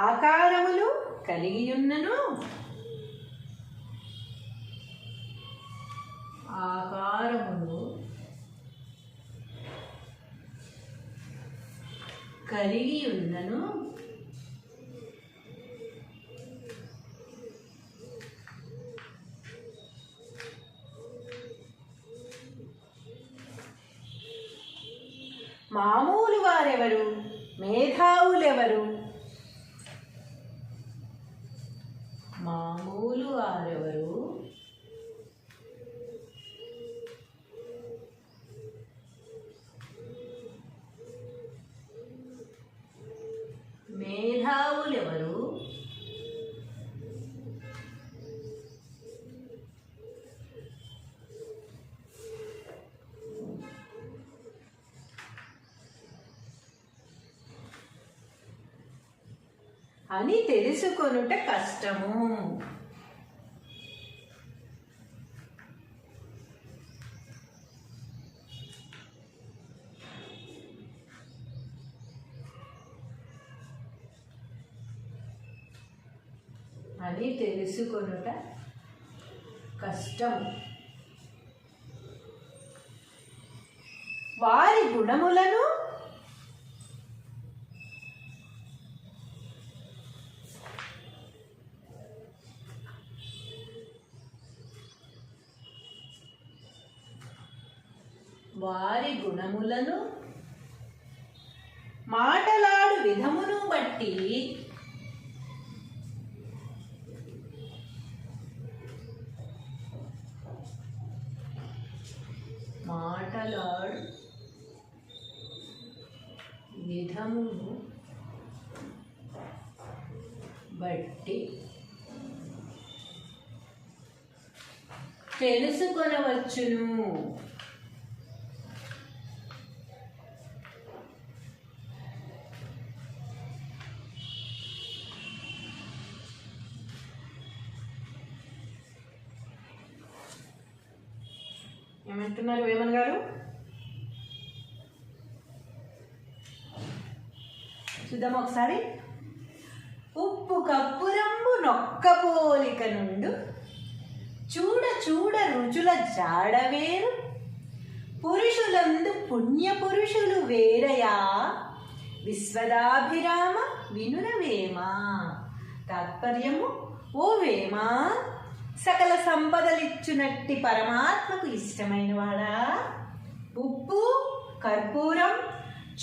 ఆకారములు కలిగియున్నను ఆకారములు కలిగియున్నను మామూలు వారెవరు, మేధావులెవరు? మామూలు వారెవరు, మేధావులెవరు? అని తెలుసుకొనుట కష్టము. అని తెలుసుకొనుట కష్టం. వారి గుణములను మాటలాడు విధమును బట్టి తెలుసుకొనవచ్చును. ఏమంటున్నారు వేమన్ గారు? చూద్దాం ఒకసారి. ఉప్పు కప్పురంబు నొక్క పోలిక నుండు చూడ చూడ రుచుల జాడవేరు పురుషులందు పుణ్య పురుషులు వేరయా విశ్వదాభిరామ వినురవేమ. తాత్పర్యము: ఓ వేమ, సకల సంపదలిచ్చునట్టి పరమాత్మకు ఇష్టమైన వాడా, ఉప్పు కర్పూరం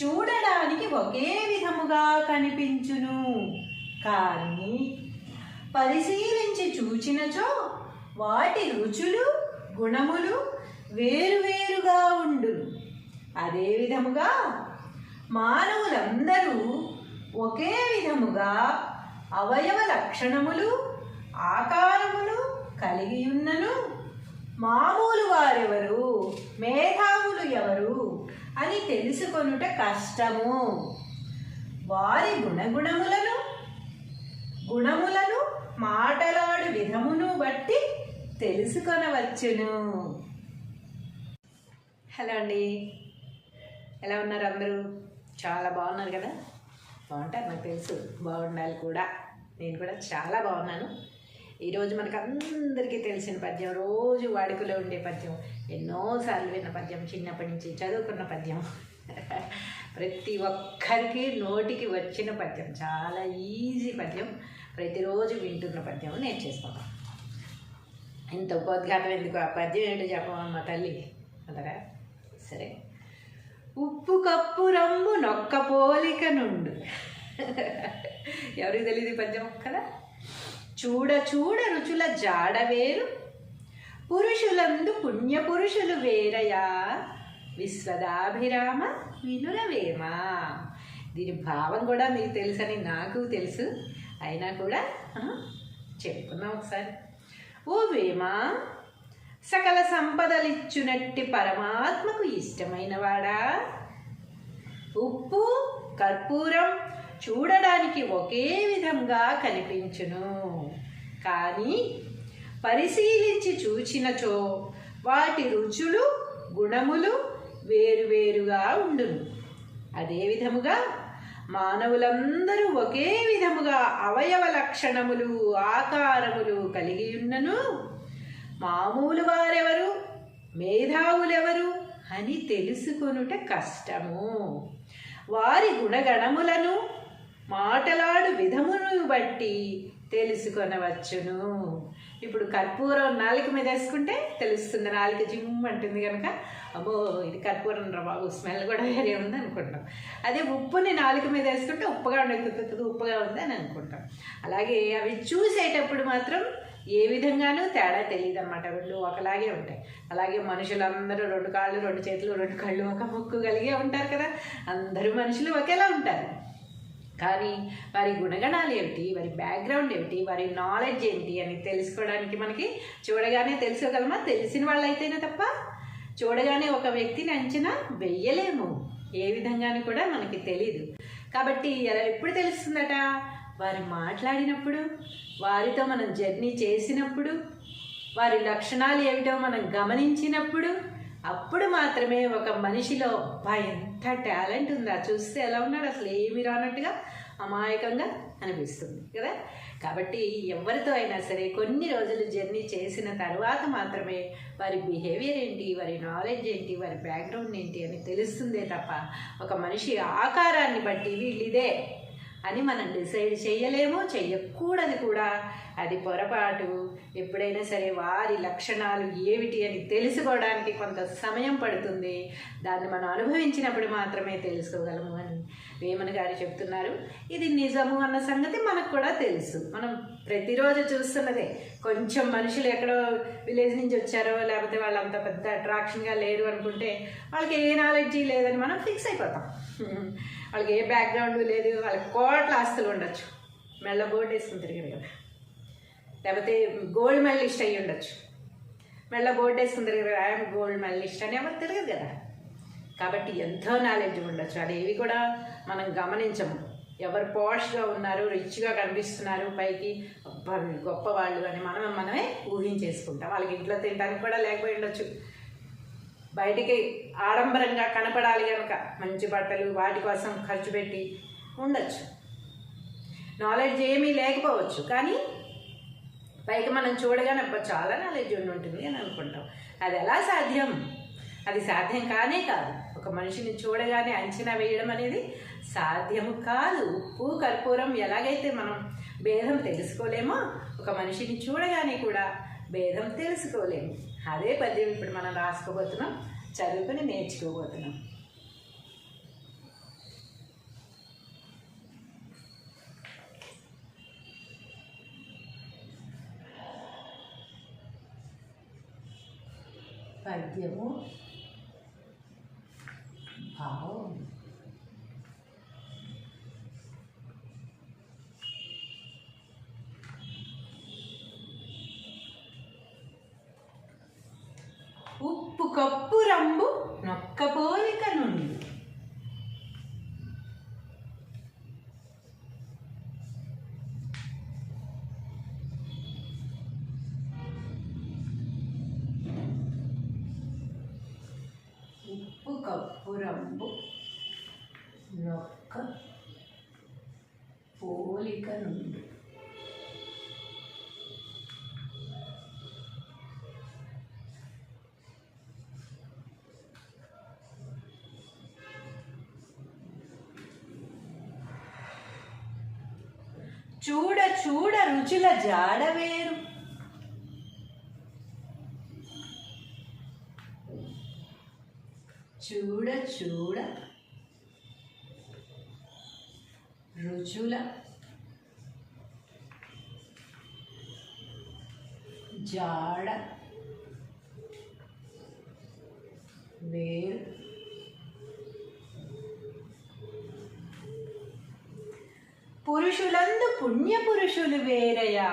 చూడడానికి ఒకే విధముగా కనిపించును, కానీ పరిశీలించి చూచినచో వాటి రుచులు గుణములు వేరువేరుగా ఉండును. అదే విధముగా మానవులందరూ ఒకే విధముగా అవయవ లక్షణములు ఆకారములు కలిగి ఉన్నను మామూలు వారెవరు, మేధావులు ఎవరు అని తెలుసుకొనుట కష్టము. వారి గుణములను మాటలాడు విధమును బట్టి తెలుసుకొనవచ్చును. హలో అండి, ఎలా ఉన్నారు అందరూ? చాలా బాగున్నారు కదా? బాగుంటారు, నాకు తెలుసు, బాగుండాలి కూడా. నేను కూడా చాలా బాగున్నాను. ఈరోజు మనకు అందరికీ తెలిసిన పద్యం, రోజు వాడుకలో ఉండే పద్యం, ఎన్నోసార్లు విన్న పద్యం, చిన్నప్పటి నుంచి చదువుకున్న పద్యం, ప్రతి ఒక్కరికి నోటికి వచ్చిన పద్యం, చాలా ఈజీ పద్యం, ప్రతిరోజు వింటున్న పద్యం నేర్చేసుకున్నాం. ఇంత ఉపోద్ఘాతం ఎందుకు? ఆ పద్యం ఏంటో చెప్పమమ్మ తల్లి అంటారా? సరే. ఉప్పు కప్పు రంబు నొక్క పోలిక నుండు. ఎవరికి తెలియదు ఈ పద్యం కదా? చూడ చూడ రుచుల జాడవేరు పురుషులందు పుణ్య పురుషులు వేరయా విశ్వదాభిరామ వినురవేమ. దీని భావం కూడా మీకు తెలుసని నాకు తెలుసు, అయినా కూడా చెప్పుకున్నాం ఒకసారి. ఓ వేమ, సకల సంపదలిచ్చునట్టి పరమాత్మకు ఇష్టమైనవాడా? ఉప్పు కర్పూరం చూడడానికి ఒకే విధంగా కనిపించును, కానీ పరిశీలించి చూచినచో వాటి రుచులు గుణములు వేరువేరుగా ఉండును. అదే విధముగా మానవులందరూ ఒకే విధముగా అవయవ లక్షణములు ఆకారములు కలిగి ఉన్నను మామూలు వారెవరు మేధావులెవరు అని తెలుసుకొనుట కష్టము. వారి గుణగణములను మాటలాడు విధమును బట్టి తెలుసుకొనవచ్చును. ఇప్పుడు కర్పూరం నాలుక మీద వేసుకుంటే తెలుస్తుంది, నాలుక జిమ్ అంటుంది కనుక అమ్మో ఇది కర్పూరం రా బాబు, స్మెల్ కూడా వేరే ఉంది అనుకుంటాం. అదే ఉప్పుని నాలుక మీద వేసుకుంటే ఉప్పుగా ఉండేది, ఉప్పుగా ఉంది అని అనుకుంటాం. అలాగే అవి చూసేటప్పుడు మాత్రం ఏ విధంగానూ తేడా తెలియదు అన్నమాట, రెండు ఒకలాగే ఉంటాయి. అలాగే మనుషులందరూ రెండు కాళ్ళు రెండు చేతులు రెండు కళ్ళు ఒక ముక్కు కలిగే ఉంటారు కదా, అందరూ మనుషులు ఒకేలా ఉంటారు. కానీ వారి గుణగణాలు ఏమిటి, వారి బ్యాక్గ్రౌండ్ ఏమిటి, వారి నాలెడ్జ్ ఏంటి అని తెలుసుకోవడానికి మనకి చూడగానే తెలుసుకోగలమా? తెలిసిన వాళ్ళైతేనే తప్ప చూడగానే ఒక వ్యక్తిని అంచనా వెయ్యలేము, ఏ విధంగానూ కూడా మనకి తెలీదు. కాబట్టి ఎప్పుడు తెలుస్తుందట? వారు మాట్లాడినప్పుడు, వారితో మనం జర్నీ చేసినప్పుడు, వారి లక్షణాలు ఏమిటో మనం గమనించినప్పుడు, అప్పుడు మాత్రమే ఒక మనిషిలో అబ్బా ఎంత టాలెంట్ ఉందా, చూస్తే ఎలా ఉన్నాడు అసలు ఏమి రానట్టుగా అమాయకంగా అనిపిస్తుంది కదా. కాబట్టి ఎవరితో అయినా సరే కొన్ని రోజులు జర్నీ చేసిన తర్వాత మాత్రమే వారి బిహేవియర్ ఏంటి, వారి నాలెడ్జ్ ఏంటి, వారి బ్యాక్గ్రౌండ్ ఏంటి అని తెలుస్తుందే తప్ప ఒక మనిషి ఆకారాన్ని బట్టి వీళ్ళిదే అని మనం డిసైడ్ చేయలేము, చెయ్యకూడదు కూడా. అది పొరపాటు. ఎప్పుడైనా సరే వారి లక్షణాలు ఏమిటి అని తెలుసుకోవడానికి కొంత సమయం పడుతుంది. దాన్ని మనం అనుభవించినప్పుడు మాత్రమే తెలుసుకోగలము అని వేమన గారు చెప్తున్నారు. ఇది నిజము అన్న సంగతి మనకు కూడా తెలుసు. మనం ప్రతిరోజు చూస్తున్నదే. కొంచెం మనుషులు ఎక్కడో విలేజ్ నుంచి వచ్చారో లేకపోతే వాళ్ళు అంత పెద్ద అట్రాక్షన్గా లేరు అనుకుంటే వాళ్ళకి ఏ నాలెడ్జీ లేదని మనం ఫిక్స్ అయిపోతాం. వాళ్ళకి ఏ బ్యాక్గ్రౌండ్ లేదు, వాళ్ళకి కోట్ల ఆస్తులు ఉండొచ్చు, మెళ్ళ బోర్డు వేసుకుని తిరిగారు కదా, లేకపోతే గోల్డ్ మెడలిస్ట్ అయ్యి ఉండొచ్చు, మెళ్ళ బోర్డు వేసుకుని తిరిగారు ఐఎమ్ గోల్డ్ మెడలిస్ట్ అని ఎవరు తిరగదు కదా. కాబట్టి ఎంతో నాలెడ్జ్ ఉండొచ్చు, అదేవి కూడా మనం గమనించము. ఎవరు పాష్గా ఉన్నారు, రిచ్గా కనిపిస్తున్నారు, పైకి గొప్పవాళ్ళు అని మనమే ఊహించేసుకుంటాం. వాళ్ళకి ఇంట్లో తినడానికి కూడా లేకపోయి ఉండొచ్చు, బయటికి ఆడంబరంగా కనపడాలి కనుక మంచి బట్టలు వాటి కోసం ఖర్చు పెట్టి ఉండొచ్చు. నాలెడ్జ్ ఏమీ లేకపోవచ్చు, కానీ పైకి మనం చూడగానే చాలా నాలెడ్జ్ ఉంటుంది అని అనుకుంటాం. అది ఎలా సాధ్యం? అది సాధ్యం కానే కాదు. ఒక మనిషిని చూడగానే అంచనా వేయడం అనేది సాధ్యము కాదు. ఉప్పు కర్పూరం ఎలాగైతే మనం భేదం తెలుసుకోలేమో ఒక మనిషిని చూడగానే కూడా భేదం తెలుసుకోలేము. అదే పద్యం ఇప్పుడు మనం రాసుకోబోతున్నాం, చదువుకుని నేర్చుకోబోతున్నాం. పద్యము భావం. ఉప్పు కప్పు రంబు నొక్క పోలిక నుండి ఉప్పు కప్పు రంబు నొక్క పోలిక నుండి చూడ చూడ రుచుల జాడవేరు, చూడ చూడ రుచుల జాడ వేరు, పురుషులందు పుణ్యపురుషులు వేరయా,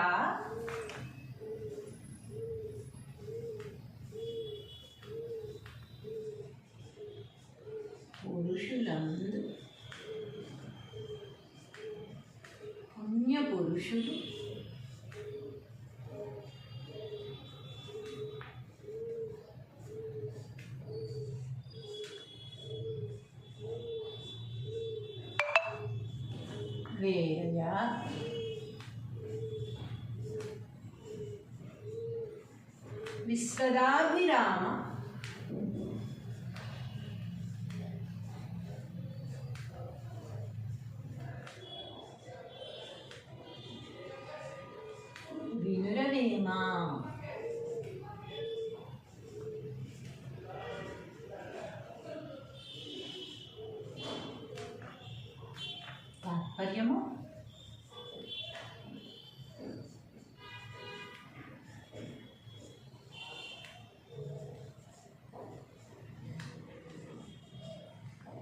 పురుషులందు పుణ్యపురుషులు వేరయ విశ్వదాభిరామ వినురవేమ తాత్పర్యము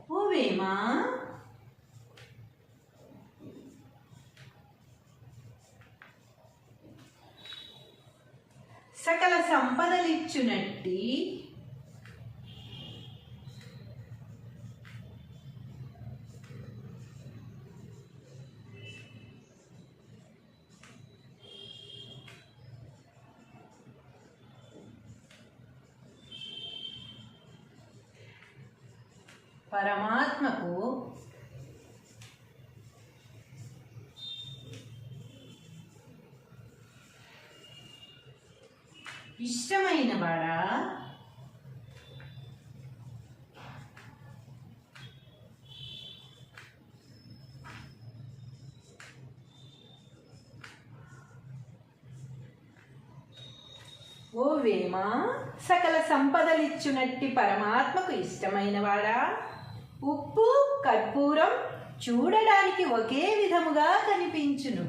ఓ వేమ సకల సంపదలిచ్చునట్టి పరమాత్మకు ఇష్టమైన వాడా ఓ వేమ సకల సంపదలిచ్చునట్టి పరమాత్మకు ఇష్టమైన వాడా ఉప్పు కర్పూరం చూడడానికి ఒకే విధముగా కనిపించును.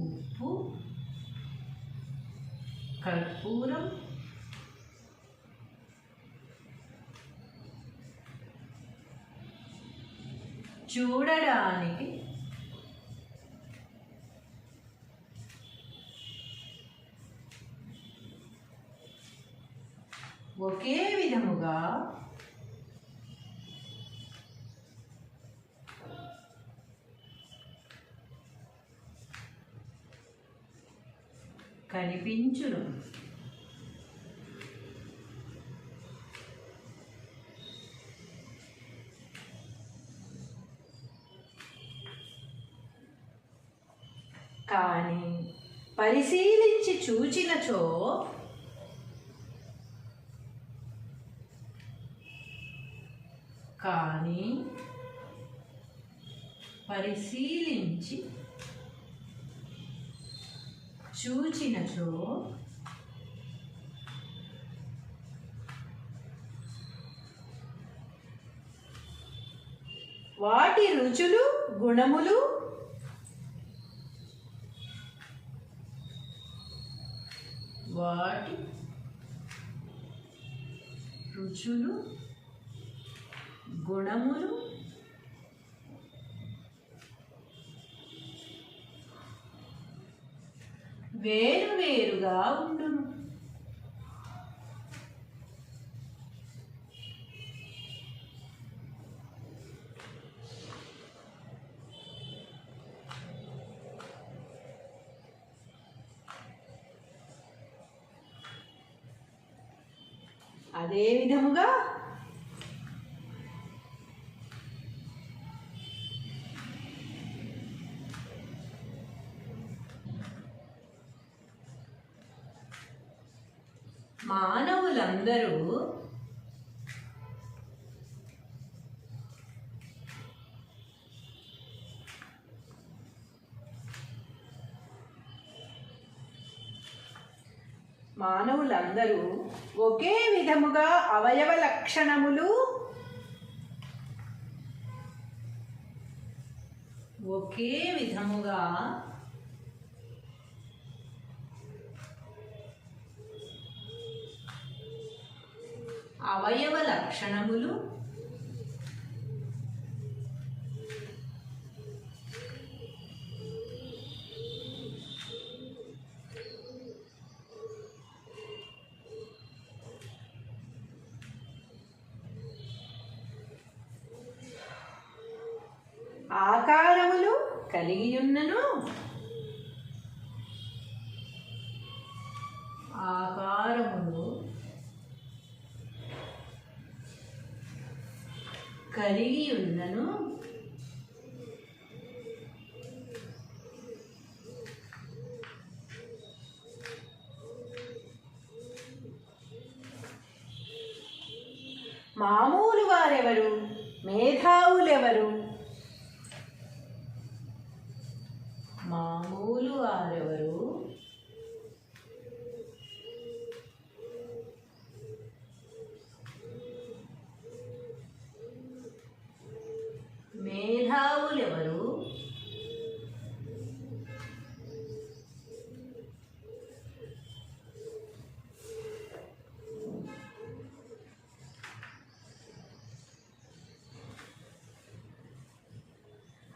ఉప్పు కర్పూరం చూడడానికి ఒకే విధముగా కనిపించును. కానీ పరిశీలించి చూచినచో పరిశీలించి చూచినచో వాటి రుచులు గుణములు వాటి రుచులు గుణములు వేరువేరుగా ఉండును. అదే విధముగా మానవులందరూ ఒకే విధముగా అవయవ లక్షణములు ఒకే విధముగా అవయవ లక్షణములు ఆకారములు కలిగియున్నను ఆకారములు కలిగియున్నను మామూలు వారెవరు, మేధావులెవరు? మామూలు వారెవరు, మేధావులెవరు?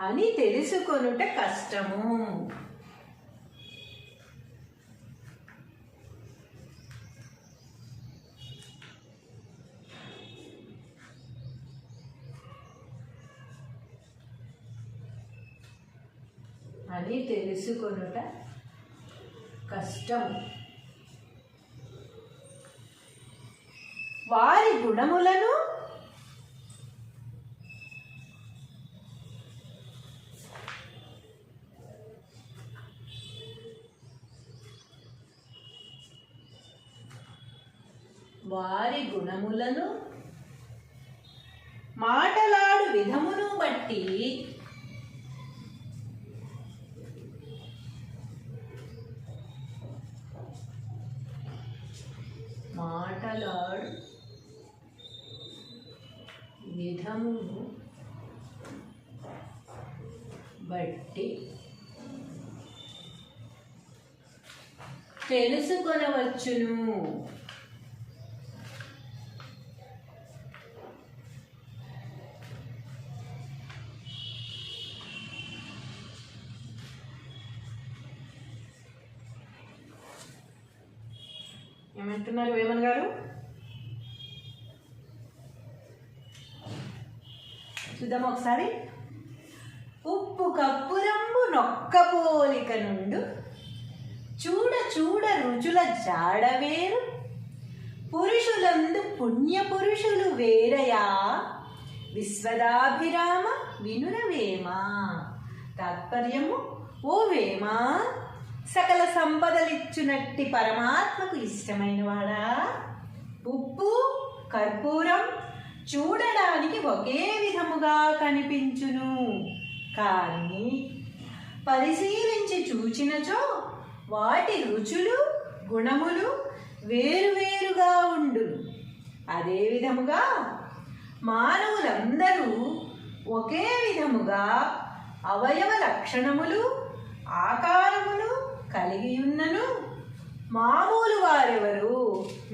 అని తెలుసుకొనుట కష్టము. అని తెలుసుకొనుట కష్టం. వారి గుణములను మాటలాడు విధమును బట్టి తెలుసుకొనవచ్చును. ఏమంటున్నారు వేమన్ గారు? చూద్దాం ఒకసారి. ఉప్పు కప్పురంబు నొక్క పోలిక నుండు, చూడ చూడ రుచుల జాడవేరు, పురుషులందు పుణ్య పురుషులు వేరయా, విశ్వదాభిరామ వినురవేమా. తాత్పర్యము: ఓ వేమా, సకల సంపదలిచ్చునట్టి పరమాత్మకు ఇష్టమైన వాడా, ఉప్పు కర్పూరం చూడడానికి ఒకే విధముగా కనిపించును, కానీ పరిశీలించి చూచినచో వాటి రుచులు గుణములు వేరువేరుగా ఉండును. అదే విధముగా మానవులందరూ ఒకే విధముగా అవయవ లక్షణములు ఆకారములు కలిగి ఉన్నను, మామూలు వారెవరు,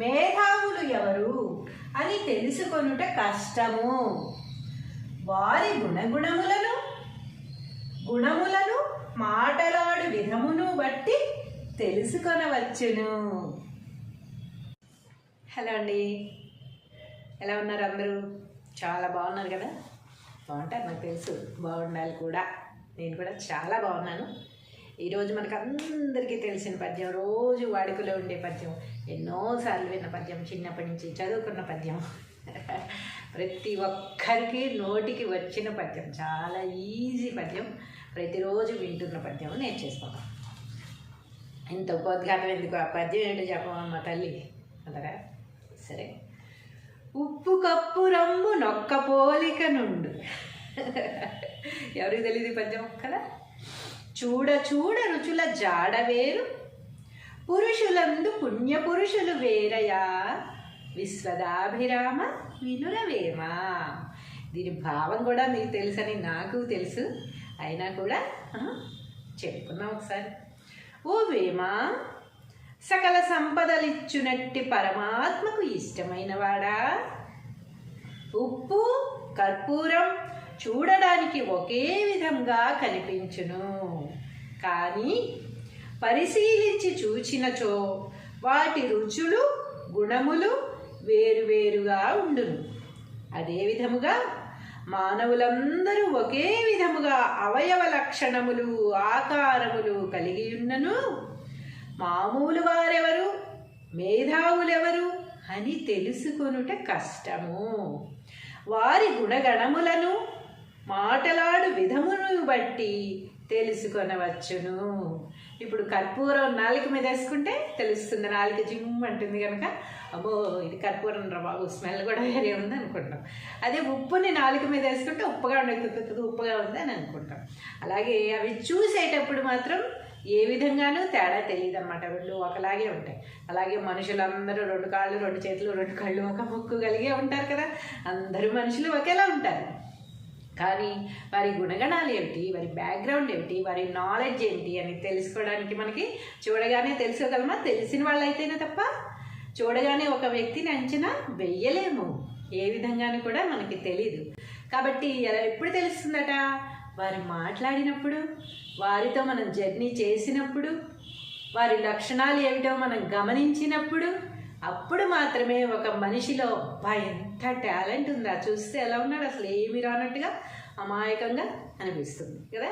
మేధావులు ఎవరు అని తెలుసుకొనుట కష్టము. వారి గుణములను మాటలాడు విధమును బట్టి తెలుసుకొనవచ్చును. హలో అండి, ఎలా ఉన్నారు అందరూ? చాలా బాగున్నారు కదా? బాగుంటారు, నాకు తెలుసు, బాగుండాలి కూడా. నేను కూడా చాలా బాగున్నాను. ఈరోజు మనకు అందరికీ తెలిసిన పద్యం, రోజు వాడుకలో ఉండే పద్యం, ఎన్నోసార్లు విన్న పద్యం, చిన్నప్పటి నుంచి చదువుకున్న పద్యం, ప్రతి ఒక్కరికి నోటికి వచ్చిన పద్యం, చాలా ఈజీ పద్యం, ప్రతిరోజు వింటున్న పద్యం నేర్చేసుకున్నాం. ఇంత ఉపోద్ఘాతం ఎందుకు? ఆ పద్యం ఏంటో చెప్పమమ్మ తల్లి అంటారా? సరే. ఉప్పు కప్పు రంబు నొక్క పోలిక నుండు. ఎవరికి తెలియదు పద్యం కదా? చూడ చూడ రుచుల జాడవేరు, పురుషులందు పుణ్య పురుషులు వేరయా, విశ్వదాభిరామ వినురవేమా. దీని భావం కూడా మీకు తెలుసని నాకు తెలుసు, అయినా కూడా చెప్పుకున్నాం ఒకసారి. ఓ వేమా, సకల సంపదలిచ్చునట్టి పరమాత్మకు ఇష్టమైన వాడా, ఉప్పు కర్పూరం చూడడానికి ఒకే విధంగా కనిపించును, కానీ పరిశీలించి చూచినచో వాటి రుచులు గుణములు వేరువేరుగా ఉండును. అదే విధముగా మానవులందరూ ఒకే విధముగా అవయవ లక్షణములు ఆకారములు కలిగి ఉన్నను మామూలు వారెవరు మేధావులెవరు అని తెలుసుకొనుట కష్టము. వారి గుణగణములను మాటలాడు విధమును బట్టి తెలుసుకొనవచ్చును. ఇప్పుడు కర్పూరం నాలుక మీద వేసుకుంటే తెలుస్తుంది, నాలుక జిమ్ అంటుంది కనుక అమ్మో ఇది కర్పూరం రా బాబు, స్మెల్ కూడా వేరే ఉంది అనుకుంటాం. అదే ఉప్పుని నాలుక మీద వేసుకుంటే ఉప్పుగా ఉండదు, ఉప్పుగా ఉంది అని అనుకుంటాం. అలాగే అవి చూసేటప్పుడు మాత్రం ఏ విధంగానూ తేడా తెలియదు అన్నమాట, రెండు ఒకలాగే ఉంటాయి. అలాగే మనుషులందరూ రెండు కాళ్ళు రెండు చేతులు రెండు కళ్ళు ఒక ముక్కు కలిగే ఉంటారు కదా, అందరూ మనుషులు ఒకేలా ఉంటారు. కానీ వారి గుణగణాలు ఏమిటి, వారి బ్యాక్గ్రౌండ్ ఏమిటి, వారి నాలెడ్జ్ ఏంటి అని తెలుసుకోవడానికి మనకి చూడగానే తెలుసుకోగలమా? తెలిసిన వాళ్ళైతేనే తప్ప చూడగానే ఒక వ్యక్తిని అంచనా వెయ్యలేము, ఏ విధంగానూ కూడా మనకి తెలీదు. కాబట్టి ఎప్పుడు తెలుస్తుందట? వారు మాట్లాడినప్పుడు, వారితో మనం జర్నీ చేసినప్పుడు, వారి లక్షణాలు ఏమిటో మనం గమనించినప్పుడు, అప్పుడు మాత్రమే ఒక మనిషిలో ఎంత టాలెంట్ ఉందా, చూస్తే ఎలా ఉన్నాడు అసలు ఏమి రానట్టుగా అమాయకంగా అనిపిస్తుంది కదా.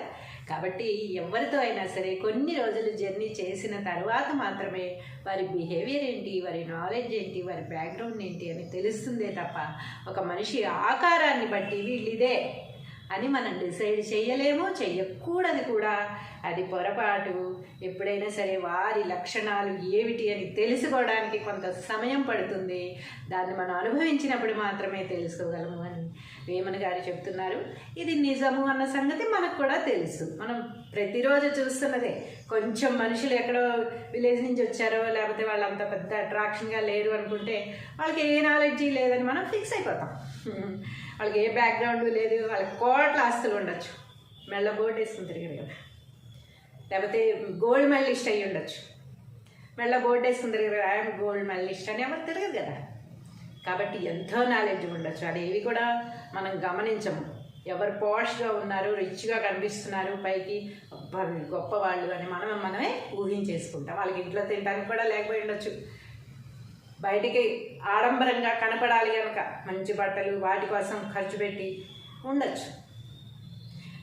కాబట్టి ఎవరితో అయినా సరే కొన్ని రోజులు జర్నీ చేసిన తర్వాత మాత్రమే వారి బిహేవియర్ ఏంటి, వారి నాలెడ్జ్ ఏంటి, వారి బ్యాక్గ్రౌండ్ ఏంటి అని తెలుస్తుందే తప్ప ఒక మనిషి ఆకారాన్ని బట్టి వీళ్ళిదే అని మనం డిసైడ్ చేయలేము, చెయ్యకూడదు కూడా. అది పొరపాటు. ఎప్పుడైనా సరే వారి లక్షణాలు ఏమిటి అని తెలుసుకోవడానికి కొంత సమయం పడుతుంది. దాన్ని మనం అనుభవించినప్పుడు మాత్రమే తెలుసుకోగలము అని వేమన గారు చెప్తున్నారు. ఇది నిజము అన్న సంగతి మనకు కూడా తెలుసు. మనం ప్రతిరోజు చూస్తున్నదే. కొంచెం మనుషులు ఎక్కడో విలేజ్ నుంచి వచ్చారో, లేకపోతే వాళ్ళు అంత పెద్ద అట్రాక్షన్గా లేరు అనుకుంటే వాళ్ళకి ఏ నాలెడ్జీ లేదని మనం ఫిక్స్ అయిపోతాం. వాళ్ళకి ఏ బ్యాక్గ్రౌండ్ లేదు, వాళ్ళకి కోట్ల ఆస్తులు ఉండొచ్చు, మెళ్ళ బోర్డు వేసుకుని తిరిగారు కదా, లేకపోతే గోల్డ్ మెడలిస్ట్ అయ్యి ఉండొచ్చు, మెళ్ళ బోర్డు వేసుకుని తిరిగారు ఐఎమ్ గోల్డ్ మెడలిస్ట్ అని ఎవరు తిరగదు కదా. కాబట్టి ఎంతో నాలెడ్జ్ ఉండొచ్చు, అదేవి కూడా మనం గమనించము. ఎవరు పాష్గా ఉన్నారు, రిచ్గా కనిపిస్తున్నారు, పైకి గొప్పవాళ్ళు అని మనమే ఊహించేసుకుంటాం. వాళ్ళకి ఇంట్లో తినడానికి కూడా లేకపోయి ఉండొచ్చు, బయటికి ఆడంబరంగా కనపడాలి కనుక మంచి బట్టలు వాటి కోసం ఖర్చు పెట్టి ఉండొచ్చు.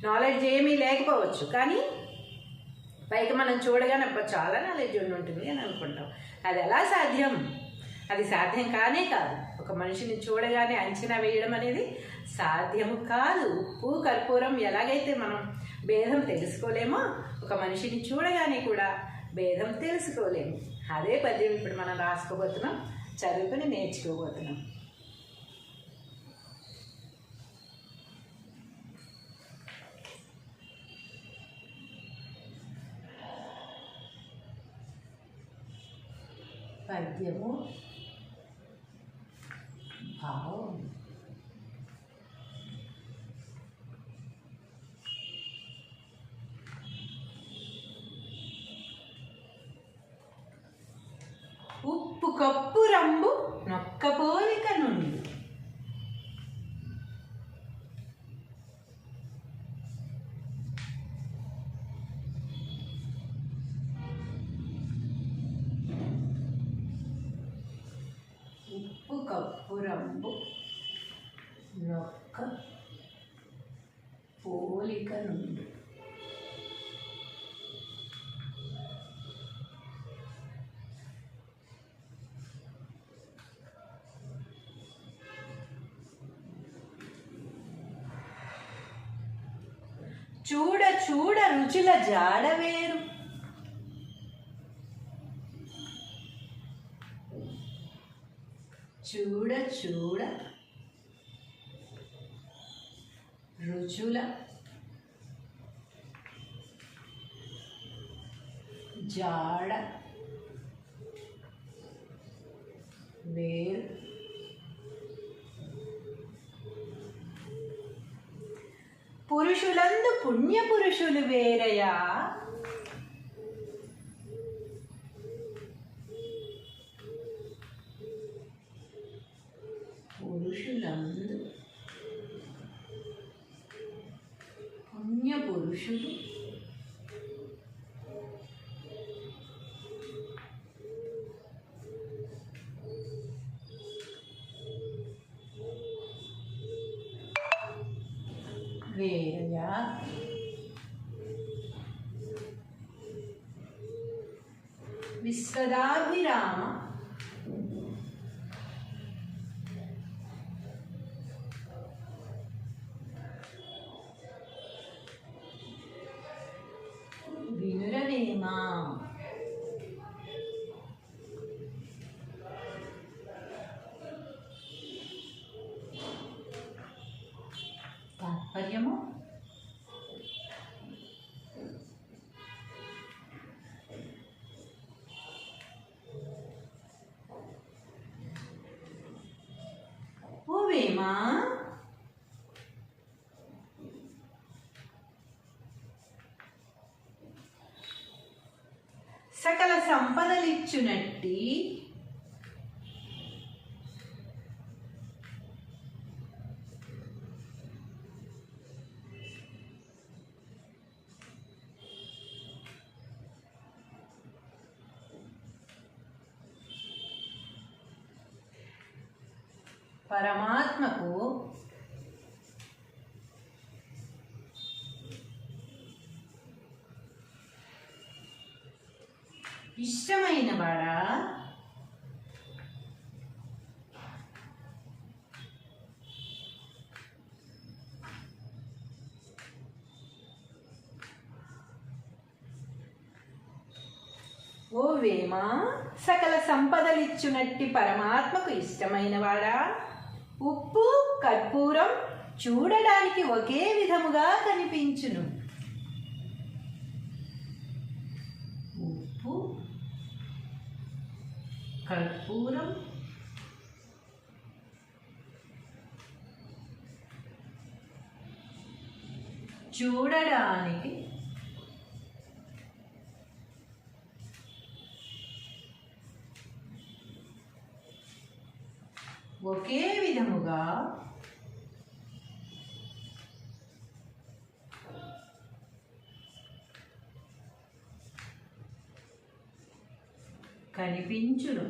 నాలెడ్జ్ ఏమీ లేకపోవచ్చు, కానీ పైకి మనం చూడగానే చాలా నాలెడ్జ్ ఉంటుంది అని అనుకుంటాం. అది ఎలా సాధ్యం? అది సాధ్యం కానే కాదు. ఒక మనిషిని చూడగానే అంచనా వేయడం అనేది సాధ్యము కాదు. ఉప్పు కర్పూరం ఎలాగైతే మనం భేదం తెలుసుకోలేమో, ఒక మనిషిని చూడగానే కూడా భేదం తెలుసుకోలేము. అదే పద్యం ఇప్పుడు మనం రాసుకోబోతున్నాం, చదువుకుని నేర్చుకోబోతున్నాం. పద్యము భావం. ఉప్పు కప్పు రంబు నొక్క పోలిక నుండి ఉప్పు కప్పు రంబు నొక్క పోలిక నుండి చూడ చూడ రుచుల జాడవేరు, చూడ చూడ రుచుల జాడ వేరు, పురుషులందు పుణ్య పురుషులు వేరయా, పురుషులందు పుణ్య పురుషులు వేరయ విశ్వదాభిరామ వినురవేమ తాత్పర్యము ఓ వేమ సకల సంపదలిచ్చునట్టి పరమాత్మకు ఇష్టమైన వాడా ఓ వేమ సకల సంపదలిచ్చునట్టి పరమాత్మకు ఇష్టమైన వాడా ఉప్పు కర్పూరం చూడడానికి ఒకే విధముగా కనిపించును. ఉప్పు కర్పూరం చూడడానికి ఒకే విధముగా కనిపించును.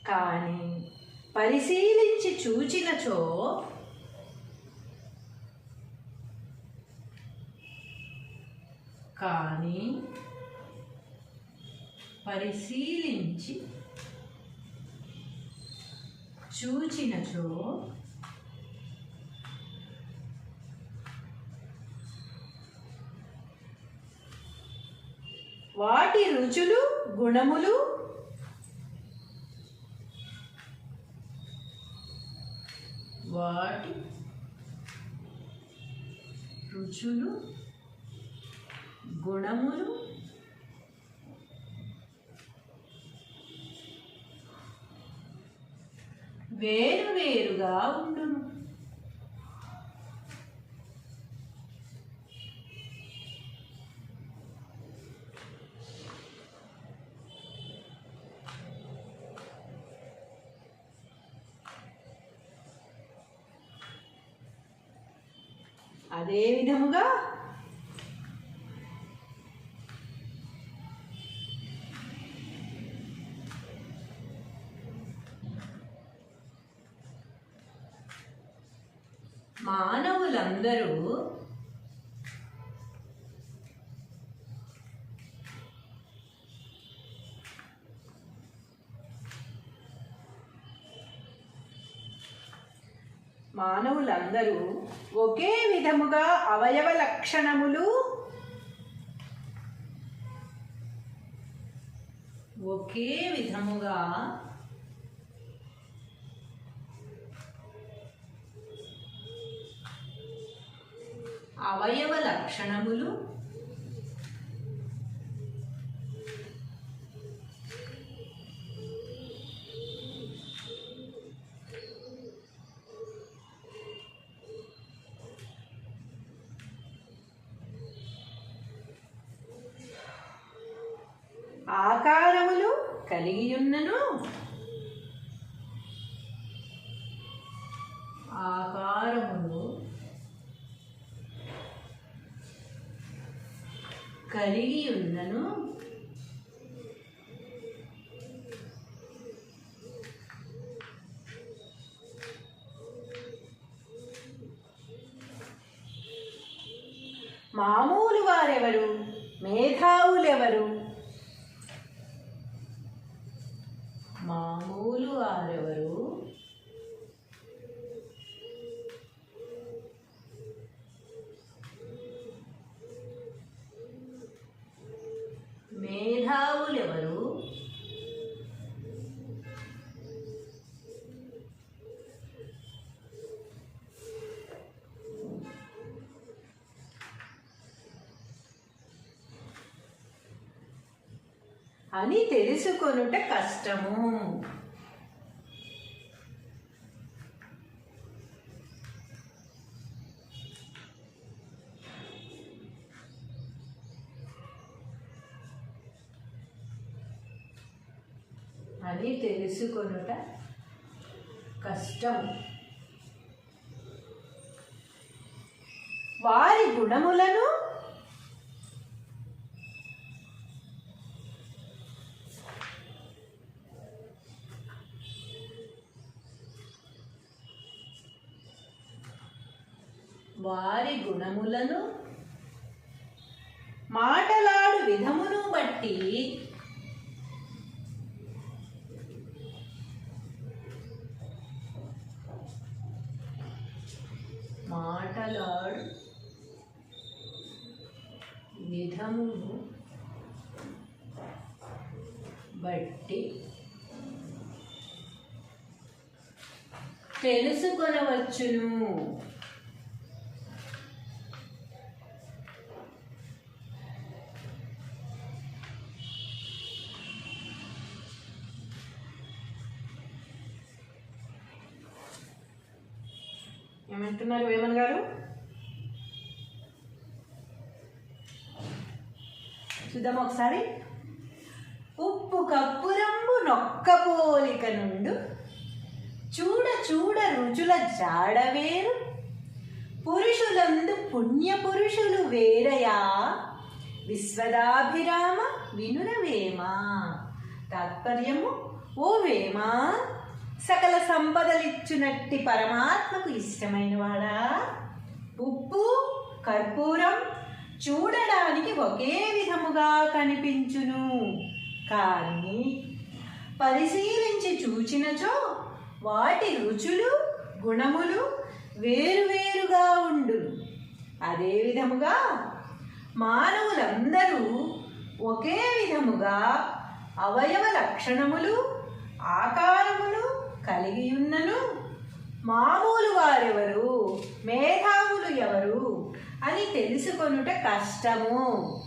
కానీ పరిశీలించి చూచినచో పరిశీలించి చూచినచో వాటి రుచులు గుణములు గుణములు వేరువేరుగా ఉండును. అదే విధముగా మానవులందరూ ఒకే విధముగా అవయవ లక్షణములు ఆకారములు కలిగియున్నను కలిగి ఉన్నను మామూలు వారెవరు, మేధావులెవరు? మామూలు వారెవరు, మేధావులెవరు? అని తెలుసుకొనుట కష్టము. అని తెలుసుకొనుట కష్టం. వారి గుణములను మాటలాడు విధమును బట్టి తెలుసుకొనవచ్చును. ఏమంటున్నారు వేమన్ గారు? చూద్దాం ఒకసారి. ఉప్పు కప్పురంబు నొక్క పోలిక నుండు చూడ చూడ రుచుల జాడవేరు పురుషులందు పుణ్య పురుషులు వేరయా విశ్వదాభిరామ వినురవేమ. తాత్పర్యము, ఓ వేమ, సకల సంపదలిచ్చునట్టి పరమాత్మకు ఇష్టమైన వాడా, ఉప్పు కర్పూరం చూడడానికి ఒకే విధముగా కనిపించును, కానీ పరిశీలించి చూచినచో వాటి రుచులు గుణములు వేరువేరుగా ఉండును. అదే విధముగా మానవులందరూ ఒకే విధముగా అవయవ లక్షణములు ఆకారములు కలిగి ఉన్నను మామూలు వారెవరు, మేధావులు ఎవరు అని తెలుసుకొనుట కష్టము.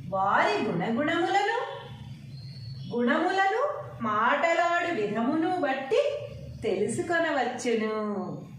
వారి గుణములను మాటలాడు విధమును బట్టి తెలుసుకొనవచ్చును.